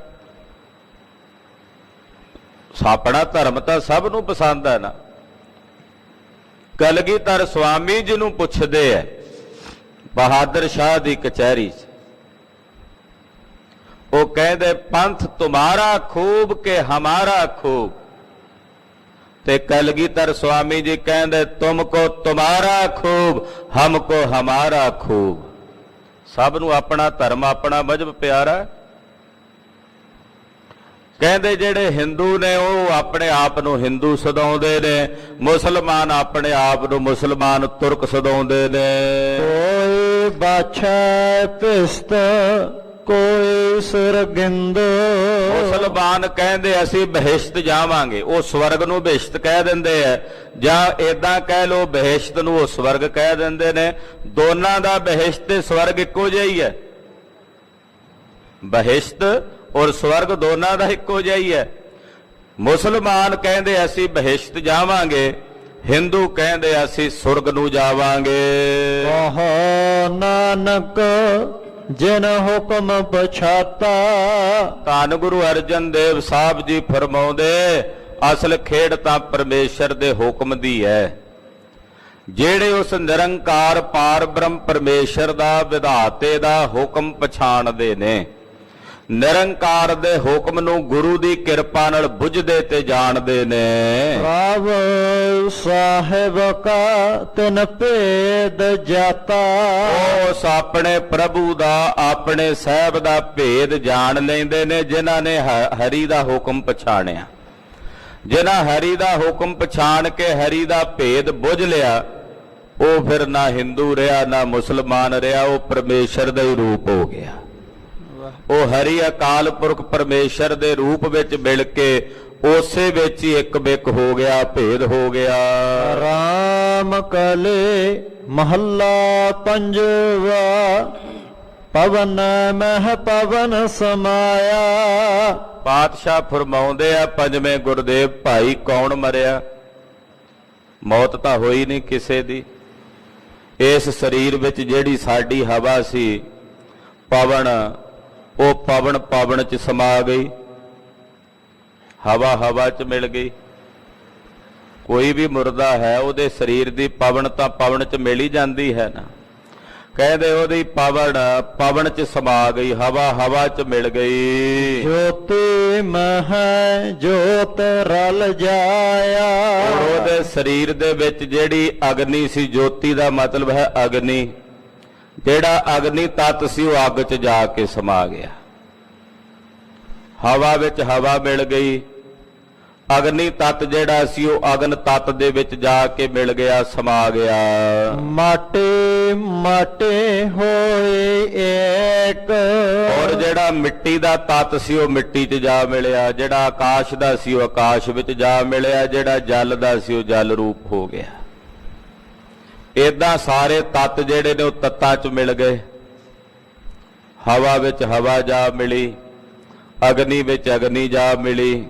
ਆਪਣਾ ਧਰਮ ਤਾਂ ਸਭ ਨੂੰ ਪਸੰਦ ਹੈ ਨਾ। ਕਲਗੀਧਰ ਸਵਾਮੀ ਜੀ ਨੂੰ ਪੁੱਛਦੇ ਐ ਬਹਾਦਰ ਸ਼ਾਹ ਦੀ ਕਚਹਿਰੀ 'ਚ, ਉਹ ਕਹਿੰਦੇ ਪੰਥ ਤੁਮਾਰਾ ਖੂਬ ਕੇ ਹਮਾਰਾ ਖੂਬ। ਤੇ ਕਲਗੀਧਰ ਸਵਾਮੀ ਜੀ ਕਹਿੰਦੇ ਤੁਮਕੋ ਤੁਮਾਰਾ ਖੂਬ ਹਮਕੋ ਹਮਾਰਾ ਖੂਬ। ਸਭ ਨੂੰ ਆਪਣਾ ਧਰਮ ਆਪਣਾ ਮਜ਼ਹਬ ਪਿਆਰਾ। ਕਹਿੰਦੇ ਜਿਹੜੇ ਹਿੰਦੂ ਨੇ ਉਹ ਆਪਣੇ ਆਪ ਨੂੰ ਹਿੰਦੂ ਸਦਾਉਂਦੇ ਨੇ, ਮੁਸਲਮਾਨ ਆਪਣੇ ਆਪ ਨੂੰ ਮੁਸਲਮਾਨ ਤੁਰਕ ਸਦਾਉਂਦੇ ਨੇ। ਕੋਈ ਬਾਛੈ ਪਿਸਤ ਕੋਈ ਸੁਰਗਿੰਦ। ਮੁਸਲਮਾਨ ਕਹਿੰਦੇ ਅਸੀਂ ਬਹਿਸ਼ਤ ਜਾਵਾਂਗੇ, ਉਹ ਸਵਰਗ ਨੂੰ ਬਹਿਸ਼ਤ ਕਹਿ ਦਿੰਦੇ ਐ, ਜਾਂ ਏਦਾਂ ਕਹਿ ਲੋ ਬਹਿਸ਼ਤ ਨੂੰ ਉਹ ਸਵਰਗ ਕਹਿ ਦਿੰਦੇ ਨੇ। ਦੋਨਾਂ ਦਾ ਬਹਿਸ਼ਤ ਤੇ ਸਵਰਗ ਇੱਕੋ ਜਿਹਾ ਹੀ ਹੈ। ਬਹਿਸ਼ਤ ਔਰ ਸਵਰਗ ਦੋਨਾਂ ਦਾ ਇੱਕੋ ਜਿਹਾ ਹੀ ਹੈ। ਮੁਸਲਮਾਨ ਕਹਿੰਦੇ ਅਸੀਂ ਬਹਿਸ਼ਤ ਜਾਵਾਂਗੇ, ਹਿੰਦੂ ਕਹਿੰਦੇ ਅਸੀਂ ਸੁਰਗ ਨੂੰ ਜਾਵਾਂਗੇ। ਕਹੋ ਨਾਨਕ ਜਿਨ ਹੁਕਮ ਪਛਾਤਾ। ਧੰਨ ਗੁਰੂ ਅਰਜਨ ਦੇਵ ਸਾਹਿਬ ਜੀ ਫਰਮਾਉਂਦੇ ਅਸਲ ਖੇਡ ਤਾਂ ਪਰਮੇਸ਼ਰ ਦੇ ਹੁਕਮ ਦੀ ਹੈ। ਜਿਹੜੇ ਉਸ ਨਿਰੰਕਾਰ ਪਾਰ ਬ੍ਰਹਮ ਪਰਮੇਸ਼ਰ ਦਾ ਵਿਧਾਤੇ ਦਾ ਹੁਕਮ ਪਛਾਣਦੇ ਨੇ, ਨਿਰੰਕਾਰ ਦੇ ਹੁਕਮ ਨੂੰ ਗੁਰੂ ਦੀ ਕਿਰਪਾ ਨਾਲ ਬੁੱਝਦੇ ਤੇ ਜਾਣਦੇ ਨੇ। ਪ੍ਰਭ ਸਾਹਿਬ ਕਾ ਤਿਨ ਭੇਦ ਜਾਤਾ। ਉਸ ਆਪਣੇ ਪ੍ਰਭੂ ਦਾ, ਆਪਣੇ ਸਾਹਿਬ ਦਾ ਭੇਦ ਜਾਣ ਲੈਂਦੇ ਨੇ ਜਿਨ੍ਹਾਂ ਨੇ ਹਰੀ ਦਾ ਹੁਕਮ ਪਛਾਣਿਆ। ਜਿਨ੍ਹਾਂ ਹਰੀ ਦਾ ਹੁਕਮ ਪਛਾਣ ਕੇ ਹਰੀ ਦਾ ਭੇਦ ਬੁੱਝ ਲਿਆ, ਉਹ ਫਿਰ ਨਾ ਹਿੰਦੂ ਰਿਹਾ ਨਾ ਮੁਸਲਮਾਨ ਰਿਹਾ, ਉਹ ਪਰਮੇਸ਼ਰ ਦਾ ਹੀ ਰੂਪ ਹੋ ਗਿਆ। ਉਹ ਹਰੀ ਅਕਾਲ ਪੁਰਖ ਪਰਮੇਸ਼ਰ ਦੇ ਰੂਪ ਵਿੱਚ ਮਿਲ ਕੇ ਉਸੇ ਵਿੱਚ ਹੀ ਇੱਕ ਬਿਕ ਹੋ ਗਿਆ, ਭੇਦ ਹੋ ਗਿਆ। ਰਾਮ ਕਲੇ ਮਹੱਲਾ ਪੰਜਵਾ। ਪਵਨ ਮਹਿ ਪਵਨ ਸਮਾਇਆ ਪਾਤਸ਼ਾਹ ਫਰਮਾਉਂਦੇ ਆ ਪੰਜਵੇਂ ਗੁਰਦੇਵ ਭਾਈ ਕੌਣ ਮਰਿਆ? ਮੌਤ ਤਾਂ ਹੋਈ ਨਹੀਂ ਕਿਸੇ ਦੀ। ਇਸ ਸਰੀਰ ਵਿੱਚ ਜਿਹੜੀ ਸਾਡੀ ਹਵਾ ਸੀ ਪਵਨ, ਉਹ ਪਵਨ ਚ ਸਮਾ ਗਈ, ਹਵਾ ਚ ਮਿਲ ਗਈ। ਕੋਈ ਵੀ ਮੁਰਦਾ ਹੈ ਉਹਦੇ ਸਰੀਰ ਦੀ ਪਵਨ ਤਾਂ ਪਵਨ ਚ ਮਿਲ ਹੀ ਜਾਂਦੀ ਹੈ ਨਾ। ਕਹਿੰਦੇ ਉਹਦੀ ਪਵਨ ਚ ਸਮਾ ਗਈ, ਹਵਾ ਚ ਮਿਲ ਗਈ। ਜੋਤੀ ਮਹਿ ਜੋਤ ਰਲ ਜਾਇਆ। ਉਹਦੇ ਸਰੀਰ ਦੇ ਵਿੱਚ ਜਿਹੜੀ ਅਗਨੀ ਸੀ, ਜੋਤੀ ਦਾ ਮਤਲਬ ਹੈ ਅਗਨੀ, ਜਿਹੜਾ ਅਗਨੀ ਤੱਤ ਸੀ ਉਹ ਅੱਗ ਚ ਜਾ ਕੇ ਸਮਾ ਗਿਆ। ਹਵਾ ਵਿੱਚ ਹਵਾ ਮਿਲ ਗਈ, ਅਗਨੀ ਤੱਤ ਜਿਹੜਾ ਸੀ ਉਹ ਅਗਨ ਤੱਤ ਦੇ ਵਿੱਚ ਜਾ ਕੇ ਮਿਲ ਗਿਆ, ਸਮਾ ਗਿਆ। ਮਾਟੇ ਮਾਟੇ ਹੋਏ ਏਕ। ਔਰ ਜਿਹੜਾ ਮਿੱਟੀ ਦਾ ਤੱਤ ਸੀ ਉਹ ਮਿੱਟੀ 'ਚ ਜਾ ਮਿਲਿਆ, ਜਿਹੜਾ ਆਕਾਸ਼ ਦਾ ਸੀ ਉਹ ਆਕਾਸ਼ ਵਿੱਚ ਜਾ ਮਿਲਿਆ, ਜਿਹੜਾ ਜਲ ਦਾ ਸੀ ਉਹ ਜਲ ਰੂਪ ਹੋ ਗਿਆ। ਏਦਾਂ ਸਾਰੇ ਤੱਤ ਜਿਹੜੇ ਨੇ ਉਹ ਤੱਤਾਂ 'ਚ ਮਿਲ ਗਏ। ਹਵਾ ਵਿੱਚ ਹਵਾ ਜਾ ਮਿਲੀ, ਅਗਨੀ ਵਿੱਚ ਅਗਨੀ ਜਾ ਮਿਲੀ,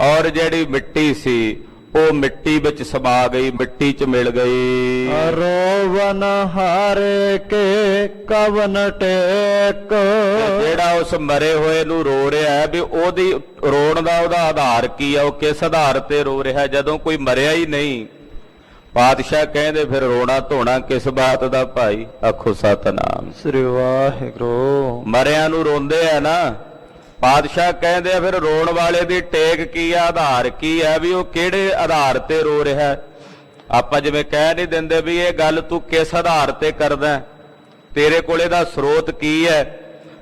ਔਰ ਜਿਹੜੀ ਮਿੱਟੀ ਸੀ ਉਹ ਮਿੱਟੀ ਵਿੱਚ ਸਮਾ ਗਈ, ਮਿੱਟੀ 'ਚ ਮਿਲ ਗਈ। ਰੋਵਨ ਹਾਰੇ ਕੇ ਕਵਨ ਟੇਕ। ਜਿਹੜਾ ਉਸ ਮਰੇ ਹੋਏ ਨੂੰ ਰੋ ਰਿਹਾ ਹੈ ਵੀ ਉਹਦੀ ਰੋਣ ਦਾ ਉਹਦਾ ਆਧਾਰ ਕੀ ਹੈ, ਉਹ ਕਿਸ ਆਧਾਰ ਤੇ ਰੋ ਰਿਹਾ? ਜਦੋਂ ਕੋਈ ਮਰਿਆ ਹੀ ਨਹੀਂ। ਪਾਤਸ਼ਾਹ ਕਹਿੰਦੇ ਫਿਰ ਰੋਣਾ ਧੋਣਾ ਕਿਸ ਬਾਤ ਦਾ ਭਾਈ? ਆਖੋ ਸਤਨਾਮ ਸ੍ਰੀ ਵਾਹਿਗੁਰੂ। ਮਰਿਆਂ ਨੂੰ ਰੋਂਦੇ ਆ ਨਾ। ਪਾਤਸ਼ਾਹ ਕਹਿੰਦੇ ਆ ਫਿਰ ਰੋਣ ਵਾਲੇ ਦੀ ਟੇਕ ਕੀ ਆ, ਆਧਾਰ ਕੀ ਹੈ, ਵੀ ਉਹ ਕਿਹੜੇ ਆਧਾਰ ਤੇ ਰੋ ਰਿਹਾ? ਆਪਾਂ ਜਿਵੇਂ ਕਹਿ ਨਹੀਂ ਦਿੰਦੇ ਵੀ ਇਹ ਗੱਲ ਤੂੰ ਕਿਸ ਆਧਾਰ ਤੇ ਕਰਦਾ, ਤੇਰੇ ਕੋਲੇ ਦਾ ਸਰੋਤ ਕੀ ਹੈ?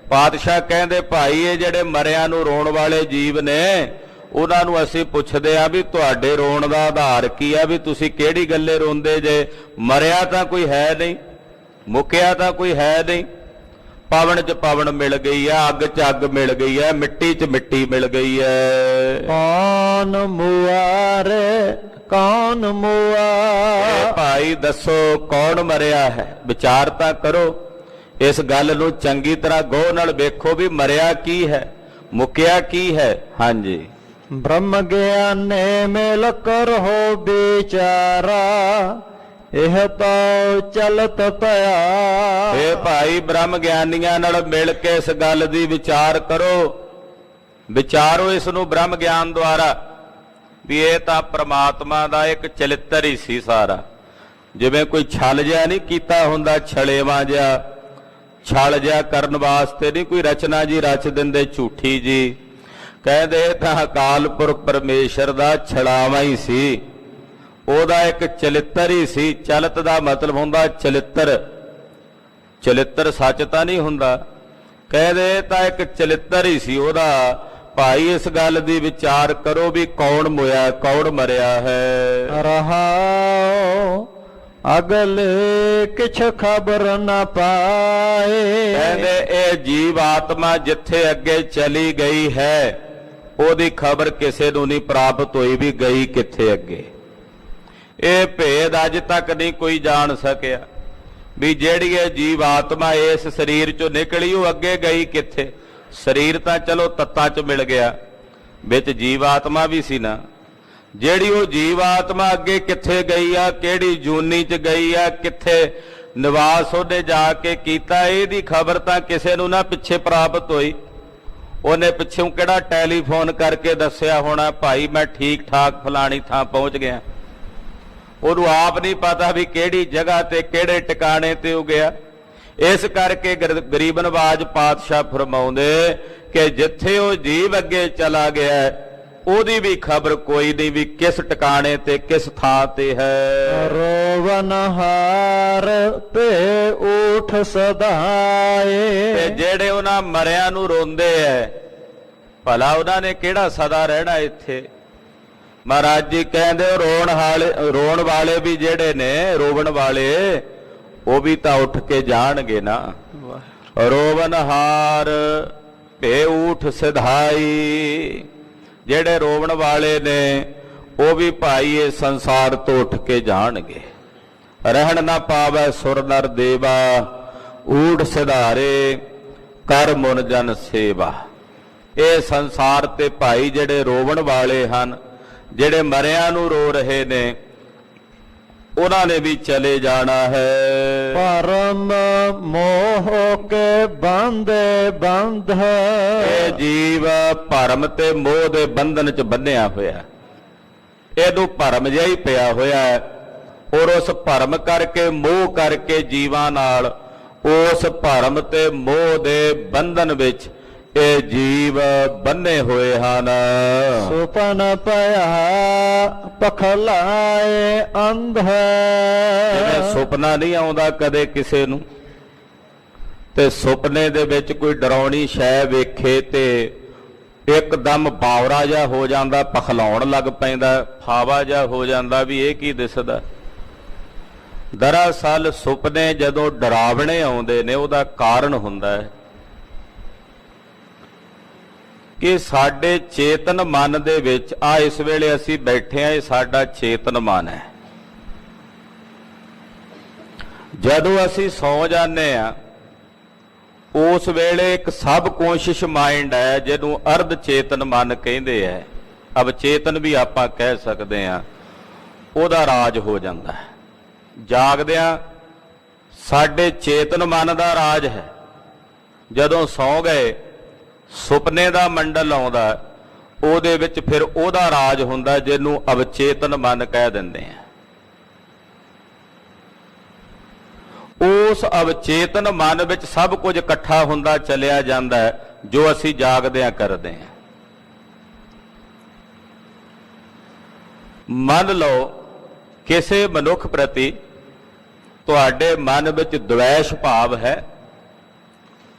ਪਾਤਸ਼ਾਹ ਕਹਿੰਦੇ ਭਾਈ ਇਹ ਜਿਹੜੇ ਮਰਿਆਂ ਨੂੰ ਰੋਣ ਵਾਲੇ ਜੀਵ ਨੇ ਉਹਨਾਂ ਨੂੰ ਅਸੀਂ ਪੁੱਛਦੇ ਆ ਵੀ ਤੁਹਾਡੇ ਰੋਣ ਦਾ ਆਧਾਰ ਕੀ ਆ, ਵੀ ਤੁਸੀਂ ਕਿਹੜੀ ਗੱਲੇ ਰੋਂਦੇ ਜੇ? ਮਰਿਆ ਤਾਂ ਕੋਈ ਹੈ ਨਹੀਂ, ਮੁੱਕਿਆ ਤਾਂ ਕੋਈ ਹੈ ਨਹੀਂ। ਪਵਨ 'ਚ ਪਵਨ ਮਿਲ ਗਈ ਹੈ, ਅੱਗ 'ਚ ਅੱਗ ਮਿਲ ਗਈ ਹੈ, ਮਿੱਟੀ 'ਚ ਮਿੱਟੀ ਮਿਲ ਗਈ ਹੈ। ਕੌਣ ਮੁਆਰੇ ਕੌਣ ਮੁਆ? ਭਾਈ ਦੱਸੋ ਕੌਣ ਮਰਿਆ ਹੈ? ਵਿਚਾਰ ਤਾਂ ਕਰੋ, ਇਸ ਗੱਲ ਨੂੰ ਚੰਗੀ ਤਰ੍ਹਾਂ ਗੌਰ ਨਾਲ ਵੇਖੋ ਵੀ ਮਰਿਆ ਕੀ ਹੈ, ਮੁੱਕਿਆ ਕੀ ਹੈ। ਹਾਂਜੀ, ਬ੍ਰਹਮ ਗਿਆਨੇ ਮਿਲ ਕਰ ਹੋ ਵਿਚਾਰਾ, ਇਹ ਤਾਂ ਚਲਤ ਪਿਆ। ਇਹ ਭਾਈ ਬ੍ਰਹਮ ਗਿਆਨੀਆਂ ਨਾਲ ਮਿਲ ਕੇ ਇਸ ਗੱਲ ਦੀ ਵਿਚਾਰ ਕਰੋ, ਵਿਚਾਰੋ ਇਸ ਨੂੰ ਬ੍ਰਹਮ ਗਿਆਨ ਦੁਆਰਾ ਵੀ ਇਹ ਤਾਂ ਪ੍ਰਮਾਤਮਾ ਦਾ ਇੱਕ ਚਰਿੱਤਰ ਹੀ ਸੀ ਸਾਰਾ। ਜਿਵੇਂ ਕੋਈ ਛਲ ਜਿਹਾ ਨਹੀਂ ਕੀਤਾ ਹੁੰਦਾ, ਛਲੇਵਾਂ ਜਿਹਾ, ਛਲ ਜਿਹਾ ਕਰਨ ਵਾਸਤੇ ਨਹੀਂ ਕੋਈ ਰਚਨਾ ਜੀ ਰਚ ਦਿੰਦੇ ਝੂਠੀ ਜੀ। ਕਹਿੰਦੇ ਤਾਂ ਅਕਾਲ ਪੁਰਖ ਪਰਮੇਸ਼ਰ ਦਾ ਛਲਾਵਾ ਹੀ ਸੀ, ਉਹਦਾ ਇੱਕ ਚਰਿੱਤਰ ਹੀ ਸੀ। ਚਲਤ ਦਾ ਮਤਲਬ ਹੁੰਦਾ ਚਰਿੱਤਰ, ਚਰਿੱਤਰ ਸੱਚ ਤਾਂ ਨਹੀਂ ਹੁੰਦਾ। ਕਹਿੰਦੇ ਤਾਂ ਇੱਕ ਚਰਿੱਤਰ ਹੀ ਸੀ ਉਹਦਾ। ਭਾਈ ਇਸ ਗੱਲ ਦੀ ਵਿਚਾਰ ਕਰੋ ਵੀ ਕੌਣ ਮੋਇਆ, ਕੌਣ ਮਰਿਆ ਹੈ। ਰਹਾਉ ਅਗਲੇ ਕਿਛ ਖਬਰ ਨਾ ਪਾਏ। ਕਹਿੰਦੇ ਇਹ ਜੀਵ ਆਤਮਾ ਜਿੱਥੇ ਅੱਗੇ ਚਲੀ ਗਈ ਹੈ ਉਹਦੀ ਖਬਰ ਕਿਸੇ ਨੂੰ ਨਹੀਂ ਪ੍ਰਾਪਤ ਹੋਈ ਵੀ ਗਈ ਕਿੱਥੇ ਅੱਗੇ। ਇਹ ਭੇਦ ਅੱਜ ਤੱਕ ਨਹੀਂ ਕੋਈ ਜਾਣ ਸਕਿਆ ਵੀ ਜਿਹੜੀ ਇਹ ਜੀਵ ਆਤਮਾ ਇਸ ਸਰੀਰ ਚੋਂ ਨਿਕਲੀ ਉਹ ਅੱਗੇ ਗਈ ਕਿੱਥੇ। ਸਰੀਰ ਤਾਂ ਚਲੋ ਤੱਤਾਂ 'ਚ ਮਿਲ ਗਿਆ, ਵਿੱਚ ਜੀਵ ਆਤਮਾ ਵੀ ਸੀ ਨਾ। ਜਿਹੜੀ ਉਹ ਜੀਵ ਆਤਮਾ ਅੱਗੇ ਕਿੱਥੇ ਗਈ ਆ, ਕਿਹੜੀ ਜੂਨੀ 'ਚ ਗਈ ਆ, ਕਿੱਥੇ ਨਿਵਾਸ ਉਹਨੇ ਜਾ ਕੇ ਕੀਤਾ, ਇਹਦੀ ਖਬਰ ਤਾਂ ਕਿਸੇ ਨੂੰ ਨਾ ਪਿੱਛੇ ਪ੍ਰਾਪਤ ਹੋਈ। ਉਹਨੇ ਪਿੱਛੋਂ ਕਿਹੜਾ ਟੈਲੀਫੋਨ ਕਰਕੇ ਦੱਸਿਆ ਹੋਣਾ ਭਾਈ ਮੈਂ ਠੀਕ ਠਾਕ ਫਲਾਣੀ ਥਾਂ ਪਹੁੰਚ ਗਿਆ। ਉਹਨੂੰ ਆਪ ਨਹੀਂ ਪਤਾ ਵੀ ਕਿਹੜੀ ਜਗ੍ਹਾ ਤੇ ਕਿਹੜੇ ਟਿਕਾਣੇ ਤੇ ਉਹ ਗਿਆ। ਇਸ ਕਰਕੇ ਗਰੀਬ ਨਵਾਜ ਪਾਤਸ਼ਾਹ ਫਰਮਾਉਂਦੇ ਕਿ ਜਿੱਥੇ ਉਹ ਜੀਵ ਅੱਗੇ ਚਲਾ ਗਿਆ ਉਹਦੀ ਵੀ ਖਬਰ ਕੋਈ ਨਹੀਂ ਵੀ ਕਿਸ ਟਿਕਾਣੇ ਤੇ ਕਿਸ ਥਾਂ ਤੇ ਹੈ। ਰੋਵਨ ਹਾਰ ਤੇ ਉਠ ਸਦਾਏ। ਤੇ ਜਿਹੜੇ ਉਹਨਾਂ ਮਰਿਆਂ ਨੂੰ ਰੋਂਦੇ ਐ ਭਲਾ ਉਹਨਾਂ ਨੇ ਕਿਹੜਾ ਸਦਾ ਰਹਿਣਾ ਇੱਥੇ। ਮਹਾਰਾਜ ਜੀ ਕਹਿੰਦੇ ਰੋਣ ਵਾਲੇ ਵੀ ਜਿਹੜੇ ਨੇ, ਰੋਵਣ ਵਾਲੇ ਉਹ ਵੀ ਤਾਂ ਉੱਠ ਕੇ ਜਾਣਗੇ ਨਾ। ਰੋਵਨ ਹਾਰ ਭੇ ਊਠ ਸਿਧਾਈ। ਜਿਹੜੇ ਰੋਵਣ ਵਾਲੇ ਨੇ ਉਹ ਵੀ ਭਾਈ ਇਹ ਸੰਸਾਰ ਤੋਂ ਉੱਠ ਕੇ ਜਾਣਗੇ। ਰਹਿਣ ਨਾ ਪਾਵੈ ਸੁਰ ਨਰ ਦੇਵਾ, ਊਠ ਸਿਧਾਰੇ ਕਰ ਮੁਨ ਜਨ ਸੇਵਾ। ਇਹ ਸੰਸਾਰ ਤੇ ਭਾਈ ਜਿਹੜੇ ਰੋਵਣ ਵਾਲੇ ਹਨ, ਜਿਹੜੇ ਮਰਿਆਂ ਨੂੰ ਰੋ ਰਹੇ ਨੇ, ਉਹਨਾਂ ਨੇ ਵੀ ਚਲੇ ਜਾਣਾ ਹੈ। ਭਰਮ ਮੋਹ ਕੇ ਬੰਦੇ ਬੰਧ, ਇਹ ਜੀਵ ਭਰਮ ਤੇ ਮੋਹ ਦੇ ਬੰਧਨ ਚ ਬੰਨਿਆ ਹੋਇਆ, ਇਹਨੂੰ ਭਰਮ ਜਿਹਾ ਹੀ ਪਿਆ ਹੋਇਆ ਹੈ। ਔਰ ਉਸ ਭਰਮ ਕਰਕੇ, ਮੋਹ ਕਰਕੇ ਜੀਵਾਂ ਨਾਲ ਉਸ ਭਰਮ ਤੇ ਮੋਹ ਦੇ ਬੰਧਨ ਵਿੱਚ ਇਹ ਜੀਵ ਬੰਨੇ ਹੋਏ ਹਨ। ਸੁਪਨ ਪਿਆ ਪਖਲਾਏ ਅੰਧ, ਜਿਵੇਂ ਸੁਪਨਾ ਨਹੀਂ ਆਉਂਦਾ ਕਦੇ ਕਿਸੇ ਨੂੰ, ਤੇ ਸੁਪਨੇ ਦੇ ਵਿੱਚ ਕੋਈ ਡਰਾਉਣੀ ਸ਼ੈ ਵੇਖੇ ਤੇ ਇੱਕਦਮ ਬਾਵਰਾ ਜਿਹਾ ਹੋ ਜਾਂਦਾ, ਪਖਲਾਉਣ ਲੱਗ ਪੈਂਦਾ, ਫਾਵਾ ਜਿਹਾ ਹੋ ਜਾਂਦਾ ਵੀ ਇਹ ਕੀ ਦਿਸਦਾ। ਦਰਅਸਲ ਸੁਪਨੇ ਜਦੋਂ ਡਰਾਵਣੇ ਆਉਂਦੇ ਨੇ ਉਹਦਾ ਕਾਰਨ ਹੁੰਦਾ ਹੈ ਕਿ ਸਾਡੇ ਚੇਤਨ ਮਨ ਦੇ ਵਿੱਚ, ਆ ਇਸ ਵੇਲੇ ਅਸੀਂ ਬੈਠੇ ਆ, ਇਹ ਸਾਡਾ ਚੇਤਨ ਮਨ ਹੈ। ਜਦੋਂ ਅਸੀਂ ਸੌ ਜਾਂਦੇ ਆ ਉਸ ਵੇਲੇ ਇੱਕ ਸਬ ਕੌਂਸ਼ੀਅਸ ਮਾਈਂਡ ਹੈ, ਜਿਹਨੂੰ ਅਰਧ ਚੇਤਨ ਮਨ ਕਹਿੰਦੇ ਆ, ਅਵਚੇਤਨ ਵੀ ਆਪਾਂ ਕਹਿ ਸਕਦੇ ਆ, ਉਹਦਾ ਰਾਜ ਹੋ ਜਾਂਦਾ ਹੈ। ਜਾਗਦਿਆਂ ਸਾਡੇ ਚੇਤਨ ਮਨ ਦਾ ਰਾਜ ਹੈ। ਜਦੋਂ ਸੌ ਗਏ ਸੁਪਨੇ ਦਾ ਮੰਡਲ ਆਉਂਦਾ, ਉਹਦੇ ਵਿੱਚ ਫਿਰ ਉਹਦਾ ਰਾਜ ਹੁੰਦਾ, ਜਿਹਨੂੰ ਅਵਚੇਤਨ ਮਨ ਕਹਿ ਦਿੰਦੇ ਆ। ਉਸ ਅਵਚੇਤਨ ਮਨ ਵਿੱਚ ਸਭ ਕੁਝ ਇਕੱਠਾ ਹੁੰਦਾ ਚਲਿਆ ਜਾਂਦਾ ਹੈ, ਜੋ ਅਸੀਂ ਜਾਗਦਿਆਂ ਕਰਦੇ ਹਾਂ। ਮੰਨ ਲਓ ਕਿਸੇ ਮਨੁੱਖ ਪ੍ਰਤੀ ਤੁਹਾਡੇ ਮਨ ਵਿੱਚ ਦੁਵੇਸ਼ ਭਾਵ ਹੈ,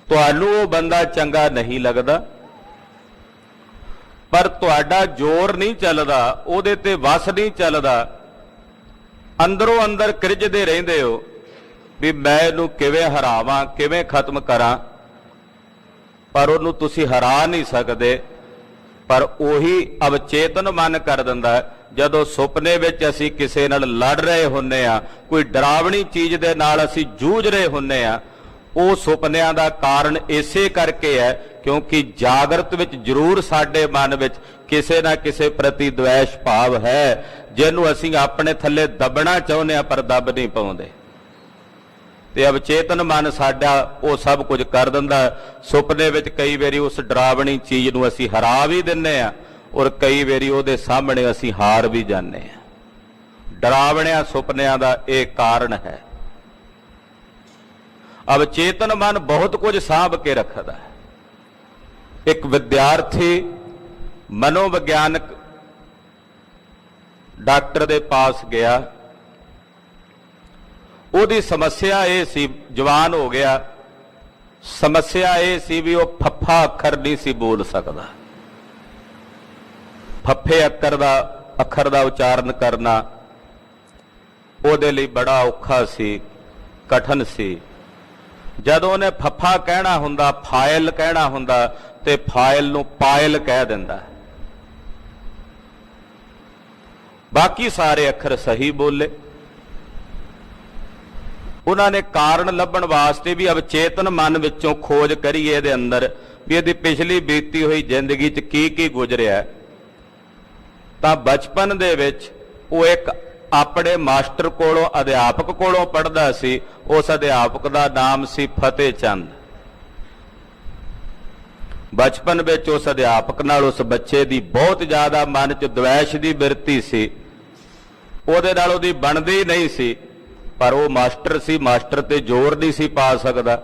ਤੁਹਾਨੂੰ ਉਹ ਬੰਦਾ ਚੰਗਾ ਨਹੀਂ ਲੱਗਦਾ, ਪਰ ਤੁਹਾਡਾ ਜ਼ੋਰ ਨਹੀਂ ਚੱਲਦਾ, ਉਹਦੇ ਤੇ ਵਸ ਨਹੀਂ ਚੱਲਦਾ, ਅੰਦਰੋਂ ਅੰਦਰ ਕਿਰਜਦੇ ਰਹਿੰਦੇ ਹੋ ਵੀ ਮੈਂ ਇਹਨੂੰ ਕਿਵੇਂ ਹਰਾਵਾਂ, ਕਿਵੇਂ ਖਤਮ ਕਰਾਂ, ਪਰ ਉਹਨੂੰ ਤੁਸੀਂ ਹਰਾ ਨਹੀਂ ਸਕਦੇ। ਪਰ ਉਹੀ ਅਵਚੇਤਨ ਮਨ ਕਰ ਦਿੰਦਾ। ਜਦੋਂ ਸੁਪਨੇ ਵਿੱਚ ਅਸੀਂ ਕਿਸੇ ਨਾਲ ਲੜ ਰਹੇ ਹੁੰਨੇ ਆ, ਕੋਈ ਡਰਾਵਣੀ ਚੀਜ਼ ਦੇ ਨਾਲ ਅਸੀਂ ਜੂਝ ਰਹੇ ਹੁੰਨੇ ਆ, ਉਹ ਸੁਪਨਿਆਂ ਦਾ ਕਾਰਨ ਇਸੇ ਕਰਕੇ ਹੈ ਕਿਉਂਕਿ ਜਾਗਰਤ ਵਿੱਚ ਜ਼ਰੂਰ ਸਾਡੇ ਮਨ ਵਿੱਚ ਕਿਸੇ ਨਾ ਕਿਸੇ ਪ੍ਰਤੀ ਦੁਵੇਸ਼ ਭਾਵ ਹੈ, ਜਿਹਨੂੰ ਅਸੀਂ ਆਪਣੇ ਥੱਲੇ ਦੱਬਣਾ ਚਾਹੁੰਦੇ ਆ ਪਰ ਦੱਬ ਨਹੀਂ ਪਾਉਂਦੇ। ਤੇ ਅਵਚੇਤਨ ਮਨ ਸਾਡਾ ਉਹ ਸਭ ਕੁਝ ਕਰ ਦਿੰਦਾ। ਸੁਪਨੇ ਵਿੱਚ ਕਈ ਵਾਰੀ ਉਸ ਡਰਾਵਣੀ ਚੀਜ਼ ਨੂੰ ਅਸੀਂ ਹਰਾ ਵੀ ਦਿੰਨੇ ਆ, ਔਰ ਕਈ ਵਾਰੀ ਉਹਦੇ ਸਾਹਮਣੇ ਅਸੀਂ ਹਾਰ ਵੀ ਜਾਂਦੇ ਆ। ਡਰਾਵਣਿਆਂ ਸੁਪਨਿਆਂ ਦਾ ਇਹ ਕਾਰਨ ਹੈ। ਅਵਚੇਤਨ ਮਨ ਬਹੁਤ ਕੁਝ ਸਾਂਭ ਕੇ ਰੱਖਦਾ ਹੈ। ਇੱਕ ਵਿਦਿਆਰਥੀ ਮਨੋਵਿਗਿਆਨਕ ਡਾਕਟਰ ਦੇ ਪਾਸ ਗਿਆ, ਉਹਦੀ ਸਮੱਸਿਆ ਇਹ ਸੀ, ਜਵਾਨ ਹੋ ਗਿਆ, ਸਮੱਸਿਆ ਇਹ ਸੀ ਵੀ ਉਹ ਫੱਫਾ ਅੱਖਰ ਨਹੀਂ ਸੀ ਬੋਲ ਸਕਦਾ। ਫੱਫੇ ਅੱਖਰ ਦਾ ਉਚਾਰਨ ਕਰਨਾ ਉਹਦੇ ਲਈ ਬੜਾ ਔਖਾ ਸੀ, ਕਠਿਨ ਸੀ। ਜਦੋਂ ਉਹਨੇ ਫੱਫਾ ਕਹਿਣਾ ਹੁੰਦਾ, ਫਾਇਲ ਕਹਿਣਾ ਹੁੰਦਾ, ਤੇ ਫਾਇਲ ਨੂੰ ਪਾਇਲ ਕਹਿ ਦਿੰਦਾ। ਬਾਕੀ ਸਾਰੇ ਅੱਖਰ ਸਹੀ ਬੋਲੇ। ਉਹਨਾਂ ਨੇ ਕਾਰਨ ਲੱਭਣ ਵਾਸਤੇ ਵੀ ਅਵਚੇਤਨ ਮਨ ਵਿੱਚੋਂ ਖੋਜ ਕਰੀਏ ਇਹਦੇ ਅੰਦਰ ਵੀ ਇਹਦੀ ਪਿਛਲੀ ਬੀਤੀ ਹੋਈ ਜ਼ਿੰਦਗੀ 'ਚ ਕੀ ਕੀ ਗੁਜ਼ਰਿਆ। ਤਾਂ ਬਚਪਨ ਦੇ ਵਿੱਚ ਉਹ ਇੱਕ ਆਪਣੇ ਮਾਸਟਰ ਕੋਲੋਂ, ਅਧਿਆਪਕ ਕੋਲੋਂ ਪੜ੍ਹਦਾ ਸੀ। ਉਸ ਅਧਿਆਪਕ ਦਾ ਨਾਮ ਸੀ ਫਤਿਹ ਚੰਦ। ਬਚਪਨ ਵਿੱਚ ਉਸ ਅਧਿਆਪਕ ਨਾਲ ਉਸ ਬੱਚੇ ਦੀ ਬਹੁਤ ਜ਼ਿਆਦਾ ਮਨ 'ਚ ਦੁਵੇਸ਼ ਦੀ ਬਿਰਤੀ ਸੀ। ਉਹਦੇ ਨਾਲ ਉਹਦੀ ਬਣਦੀ ਨਹੀਂ ਸੀ, ਪਰ ਉਹ ਮਾਸਟਰ ਸੀ, ਮਾਸਟਰ ਤੇ ਜ਼ੋਰ ਨਹੀਂ ਸੀ ਪਾ ਸਕਦਾ।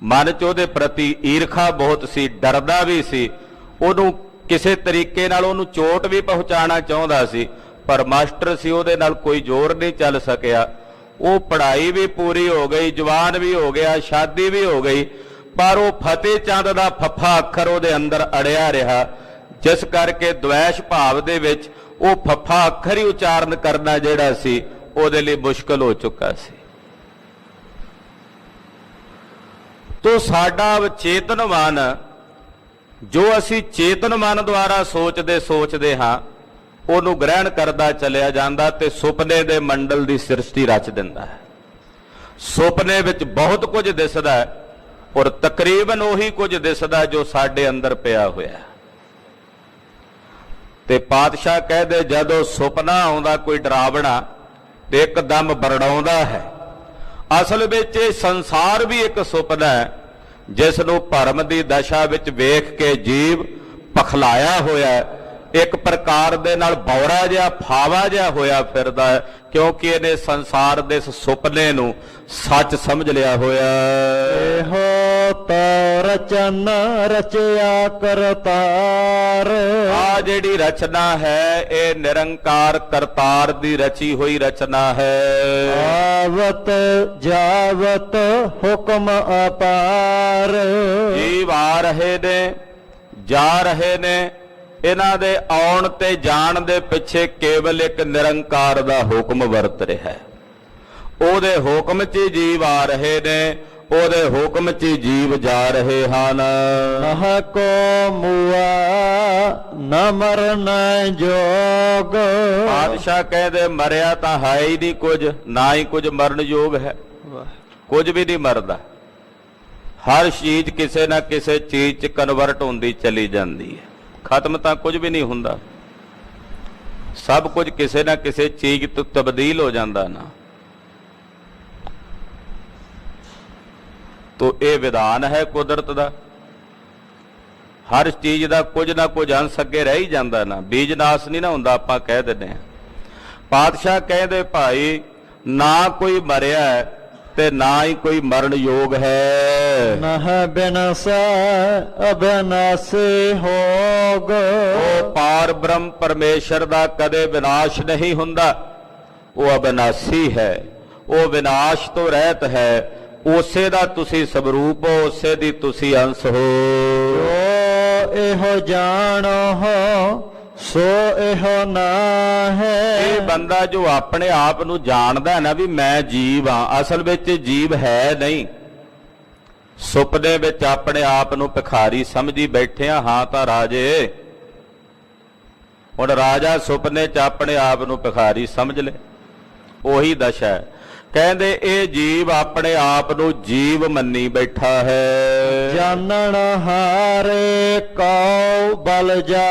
ਮਨ 'ਚ ਉਹਦੇ ਪ੍ਰਤੀ ਈਰਖਾ ਬਹੁਤ ਸੀ, ਡਰਦਾ ਵੀ ਸੀ। ਉਹਨੂੰ ਕਿਸੇ ਤਰੀਕੇ ਨਾਲ ਉਹਨੂੰ ਚੋਟ ਵੀ ਪਹੁੰਚਾਉਣਾ ਚਾਹੁੰਦਾ ਸੀ, ਪਰ ਮਾਸਟਰ ਸੀ, ਉਹਦੇ ਨਾਲ ਕੋਈ ਜ਼ੋਰ ਨਹੀਂ ਚੱਲ ਸਕਿਆ। ਉਹ ਪੜ੍ਹਾਈ ਵੀ ਪੂਰੀ ਹੋ ਗਈ, ਜਵਾਨ ਵੀ ਹੋ ਗਿਆ, ਸ਼ਾਦੀ ਵੀ ਹੋ ਗਈ, ਪਰ ਉਹ ਫਤਿਹ ਚੰਦ ਦਾ ਫੱਫਾ ਅੱਖਰ ਉਹਦੇ ਅੰਦਰ ਅੜਿਆ ਰਿਹਾ, ਜਿਸ ਕਰਕੇ ਦੁਵੇਸ਼ ਭਾਵ ਦੇ ਵਿੱਚ ਉਹ ਫੱਫਾ ਅੱਖਰ ਹੀ ਉਚਾਰਨ ਕਰਨਾ ਜਿਹੜਾ ਸੀ ਉਹਦੇ ਲਈ ਮੁਸ਼ਕਲ ਹੋ ਚੁੱਕਾ ਸੀ। ਤੋ ਸਾਡਾ ਅਵਚੇਤਨ ਮਨ, ਜੋ ਅਸੀਂ ਚੇਤਨ ਮਨ ਦੁਆਰਾ ਸੋਚਦੇ ਹਾਂ, ਉਹਨੂੰ ਗ੍ਰਹਿਣ ਕਰਦਾ ਚਲਿਆ ਜਾਂਦਾ ਤੇ ਸੁਪਨੇ ਦੇ ਮੰਡਲ ਦੀ ਸ੍ਰਿਸ਼ਟੀ ਰਚ ਦਿੰਦਾ ਹੈ। ਸੁਪਨੇ ਵਿੱਚ ਬਹੁਤ ਕੁਝ ਦਿਸਦਾ ਹੈ, ਔਰ ਤਕਰੀਬਨ ਉਹੀ ਕੁਝ ਦਿਸਦਾ ਜੋ ਸਾਡੇ ਅੰਦਰ ਪਿਆ ਹੋਇਆ। ਤੇ ਪਾਤਸ਼ਾਹ ਕਹਿੰਦੇ ਜਦੋਂ ਸੁਪਨਾ ਆਉਂਦਾ ਕੋਈ ਡਰਾਵਣਾ ਤੇ ਇੱਕਦਮ ਬਰੜਾਉਂਦਾ ਹੈ। ਅਸਲ ਵਿੱਚ ਇਹ ਸੰਸਾਰ ਵੀ ਇੱਕ ਸੁਪਨਾ ਹੈ ਜਿਸ ਨੂੰ ਭਰਮ ਦੀ ਦਸ਼ਾ ਵਿੱਚ ਵੇਖ ਕੇ ਜੀਵ ਪਖਲਾਇਆ ਹੋਇਆ ਹੈ, ਇੱਕ ਪ੍ਰਕਾਰ ਦੇ ਨਾਲ ਬੌੜਾ ਜਿਹਾ ਫਾਵਾ ਜਿਹਾ ਹੋਇਆ ਫਿਰਦਾ ਹੈ, ਕਿਉਂਕਿ ਇਹਨੇ ਸੰਸਾਰ ਦੇ ਇਸ ਸੁਪਨੇ ਨੂੰ ਸੱਚ ਸਮਝ ਲਿਆ ਹੋਇਆ ਹੈ। ਇਹੋ ਤੋ ਰਚਨ ਰਚਿਆ ਕਰਤਾਰ। ਆ ਜਿਹੜੀ ਰਚਨਾ ਹੈ ਇਹ ਨਿਰੰਕਾਰ ਕਰਤਾਰ ਦੀ ਰਚੀ ਹੋਈ ਰਚਨਾ ਹੈ। ਆਵਤ ਜਾਵਤ ਹੁਕਮ ਅਪਾਰ। ਜੀਵ ਆ ਰਹੇ ਨੇ, ਜਾ ਰਹੇ ਨੇ, ਇਹਨਾਂ ਦੇ ਆਉਣ ਤੇ ਜਾਣ ਦੇ ਪਿੱਛੇ ਕੇਵਲ ਇੱਕ ਨਿਰੰਕਾਰ ਦਾ ਹੁਕਮ ਵਰਤ ਰਿਹਾ ਹੈ। ਉਹਦੇ ਹੁਕਮ 'ਚ ਹੀ ਜੀਵ ਆ ਰਹੇ ਨੇ, ਉਹਦੇ ਹੁਕਮ 'ਚ ਹੀ ਜੀਵ ਜਾ ਰਹੇ ਹਨ। ਨਹ ਕੋ ਮੁਆ ਨ ਮਰਨ ਜੋਗ। ਪਾਤਸ਼ਾਹ ਕਹਿੰਦੇ ਮਰਿਆ ਤਾਂ ਹੈ ਹੀ ਨਹੀਂ ਕੁਝ, ਨਾ ਹੀ ਕੁਝ ਮਰਨ ਯੋਗ ਹੈ। ਕੁਝ ਵੀ ਨਹੀਂ ਮਰਦਾ, ਹਰ ਚੀਜ਼ ਕਿਸੇ ਨਾ ਕਿਸੇ ਚੀਜ਼ 'ਚ ਕਨਵਰਟ ਹੁੰਦੀ ਚਲੀ ਜਾਂਦੀ ਹੈ। ਖਤਮ ਤਾਂ ਕੁਝ ਵੀ ਨਹੀਂ ਹੁੰਦਾ, ਸਭ ਕੁਝ ਕਿਸੇ ਨਾ ਕਿਸੇ ਚੀਜ਼ ਤੋਂ ਤਬਦੀਲ ਹੋ ਜਾਂਦਾ ਨਾ। ਤੋ ਇਹ ਵਿਧਾਨ ਹੈ ਕੁਦਰਤ ਦਾ, ਹਰ ਚੀਜ਼ ਦਾ ਕੁਝ ਨਾ ਕੁਝ ਅੰਸ਼ ਅੱਗੇ ਰਹਿ ਹੀ ਜਾਂਦਾ ਨਾ, ਬੀਜ ਨਾਸ ਨਹੀਂ ਨਾ ਹੁੰਦਾ, ਆਪਾਂ ਕਹਿ ਦਿੰਦੇ ਹਾਂ। ਪਾਤਸ਼ਾਹ ਕਹਿੰਦੇ ਭਾਈ ਨਾ ਕੋਈ ਮਰਿਆ ਤੇ ਨਾ ਹੀ ਕੋਈ ਮਰਨ ਯੋਗ ਹੈ। ਨਹ ਬਿਨਸੈ ਅਬਿਨਾਸੀ ਹੋਗ। ਉਹ ਪਾਰ ਬ੍ਰਹਮ ਪਰਮੇਸ਼ਰ ਦਾ ਕਦੇ ਵਿਨਾਸ਼ ਨਹੀਂ ਹੁੰਦਾ, ਉਹ ਅਬਿਨਾਸੀ ਹੈ, ਉਹ ਵਿਨਾਸ਼ ਤੋਂ ਰਹਿਤ ਹੈ। ਉਸੇ ਦਾ ਤੁਸੀਂ ਸਵਰੂਪ ਹੋ, ਉਸੇ ਦੀ ਤੁਸੀਂ ਅੰਸ਼ ਹੋ। ਜੋ ਇਹੋ ਜਾਣੋ ਸੋ ਇਹੋ ਨਾ ਹੈ। ਇਹ ਬੰਦਾ ਜੋ ਆਪਣੇ ਆਪ ਨੂੰ ਜਾਣਦਾ ਹੈ ਨਾ ਵੀ ਮੈਂ ਜੀਵ ਹਾਂ, ਅਸਲ ਵਿੱਚ ਜੀਵ ਹੈ ਨਹੀਂ। ਸੁਪਨੇ ਵਿੱਚ ਆਪਣੇ ਆਪ ਨੂੰ ਭਿਖਾਰੀ ਸਮਝੀ ਬੈਠੇ ਹਾਂ ਤਾਂ ਰਾਜੇ। ਹੁਣ ਰਾਜਾ ਸੁਪਨੇ 'ਚ ਆਪਣੇ ਆਪ ਨੂੰ ਭਿਖਾਰੀ ਸਮਝ ਲੈ, ਉਹੀ ਦਸ਼ਾ ਹੈ। ਕਹਿੰਦੇ ਇਹ ਜੀਵ ਆਪਣੇ ਆਪ ਨੂੰ ਜੀਵ ਮੰਨੀ ਬੈਠਾ ਹੈ। ਜਾਣਨ ਹਾਰੇ ਕਉ ਬਲ ਜਾ।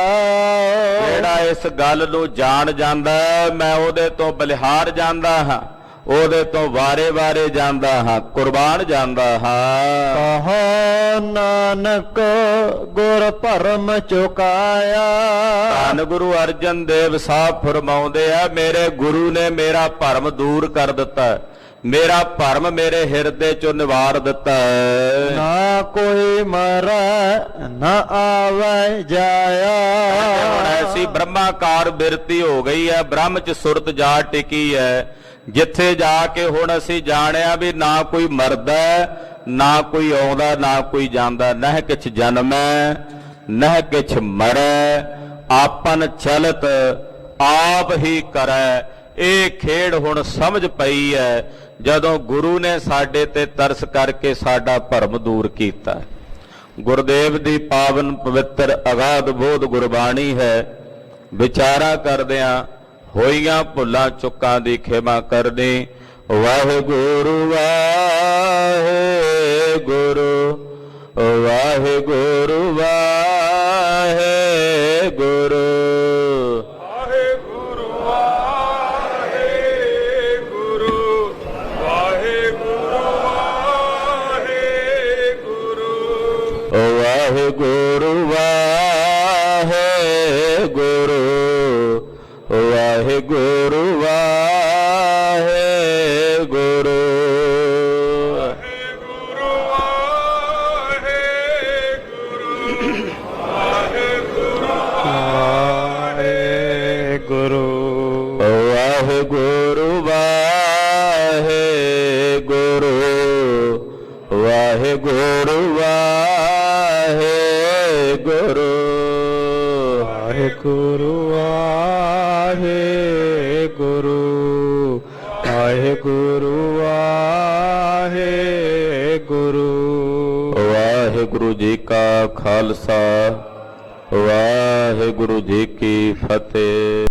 ਜਿਹੜਾ ਇਸ ਗੱਲ ਨੂੰ ਜਾਣ ਜਾਂਦਾ ਮੈਂ ਉਹਦੇ ਤੋਂ ਬਲਿਹਾਰ ਜਾਂਦਾ ਹਾਂ, ਉਹਦੇ ਤੋਂ ਵਾਰੇ-ਵਾਰੇ ਜਾਂਦਾ ਹਾਂ, ਕੁਰਬਾਨ ਜਾਂਦਾ ਹਾਂ। ਕਹੋ ਨਾਨਕ ਗੁਰ ਭਰਮ ਚੁਕਾਇਆ। ਧੰਨ ਗੁਰੂ ਅਰਜਨ ਦੇਵ ਸਾਹਿਬ ਫਰਮਾਉਂਦੇ ਆ ਮੇਰੇ ਗੁਰੂ ਨੇ ਮੇਰਾ ਭਰਮ ਦੂਰ ਕਰ ਦਿੱਤਾ, ਮੇਰਾ ਭਰਮ ਮੇਰੇ ਹਿਰਦੇ ਚੋਂ ਨਿਵਾਰ ਦਿੱਤਾ ਹੈ। ਨਾ ਕੋਈ ਮਰੈ ਨਾ ਆਵੇ ਜਾਇਆ। ਹੁਣ ਐਸੀ ਬ੍ਰਹਮਾਕਾਰ ਬਿਰਤੀ ਹੋ ਗਈ ਹੈ, ਬ੍ਰਹਮ ਚ ਸੁਰਤ ਜਾ ਟਿਕੀ ਹੈ, ਜਿੱਥੇ ਜਾ ਕੇ ਹੁਣ ਅਸੀਂ ਜਾਣਿਆ ਵੀ ਨਾ ਕੋਈ ਮਰਦਾ ਨਾ ਕੋਈ ਆਉਂਦਾ ਨਾ ਕੋਈ ਜਾਂਦਾ। ਨਹਿ ਕਿਛ ਜਨਮੈ ਨਹਿ ਕਿਛ ਮਰੈ, ਆਪਨ ਚਲਤ ਆਪ ਹੀ ਕਰੈ। ਇਹ ਖੇਡ ਹੁਣ ਸਮਝ ਪਈ ਹੈ ਜਦੋਂ ਗੁਰੂ ਨੇ ਸਾਡੇ ਤੇ ਤਰਸ ਕਰਕੇ ਸਾਡਾ ਭਰਮ ਦੂਰ ਕੀਤਾ। ਗੁਰਦੇਵ ਦੀ ਪਾਵਨ ਪਵਿੱਤਰ ਅਗਾਧ ਬੋਧ ਗੁਰਬਾਣੀ ਹੈ। ਵਿਚਾਰਾ ਕਰਦਿਆਂ ਹੋਈਆਂ ਭੁੱਲਾਂ ਚੁੱਕਾਂ ਦੀ ਖਿਮਾ ਕਰਨੀ। ਵਾਹਿਗੁਰੂ ਵਾਹਿਗੁਰੂ ਵਾਹਿਗੁਰੂ ਵਾਹਿਗੁਰੂ। ਵਾਹਿਗੁਰੂ ਵਾਹਿਗੁਰੂ ਵਾਹਿਗੁਰੂ ਵਾਹਿਗੁਰੂ। ਵਾਹਿਗੁਰੂ ਵਾਹਿਗੁਰੂ ਵਾਹਿਗੁਰੂ ਵਾਹਿਗੁਰੂ। ਵਾਹਿਗੁਰੂ ਵਾਹਿਗੁਰੂ ਵਾਹਿਗੁਰੂ ਵਾਹਿਗੁਰੂ। ਵਾਹਿਗੁਰੂ ਜੀ ਕਾ ਖਾਲਸਾ ਵਾਹਿਗੁਰੂ ਜੀ ਕੀ ਫਤਿਹ।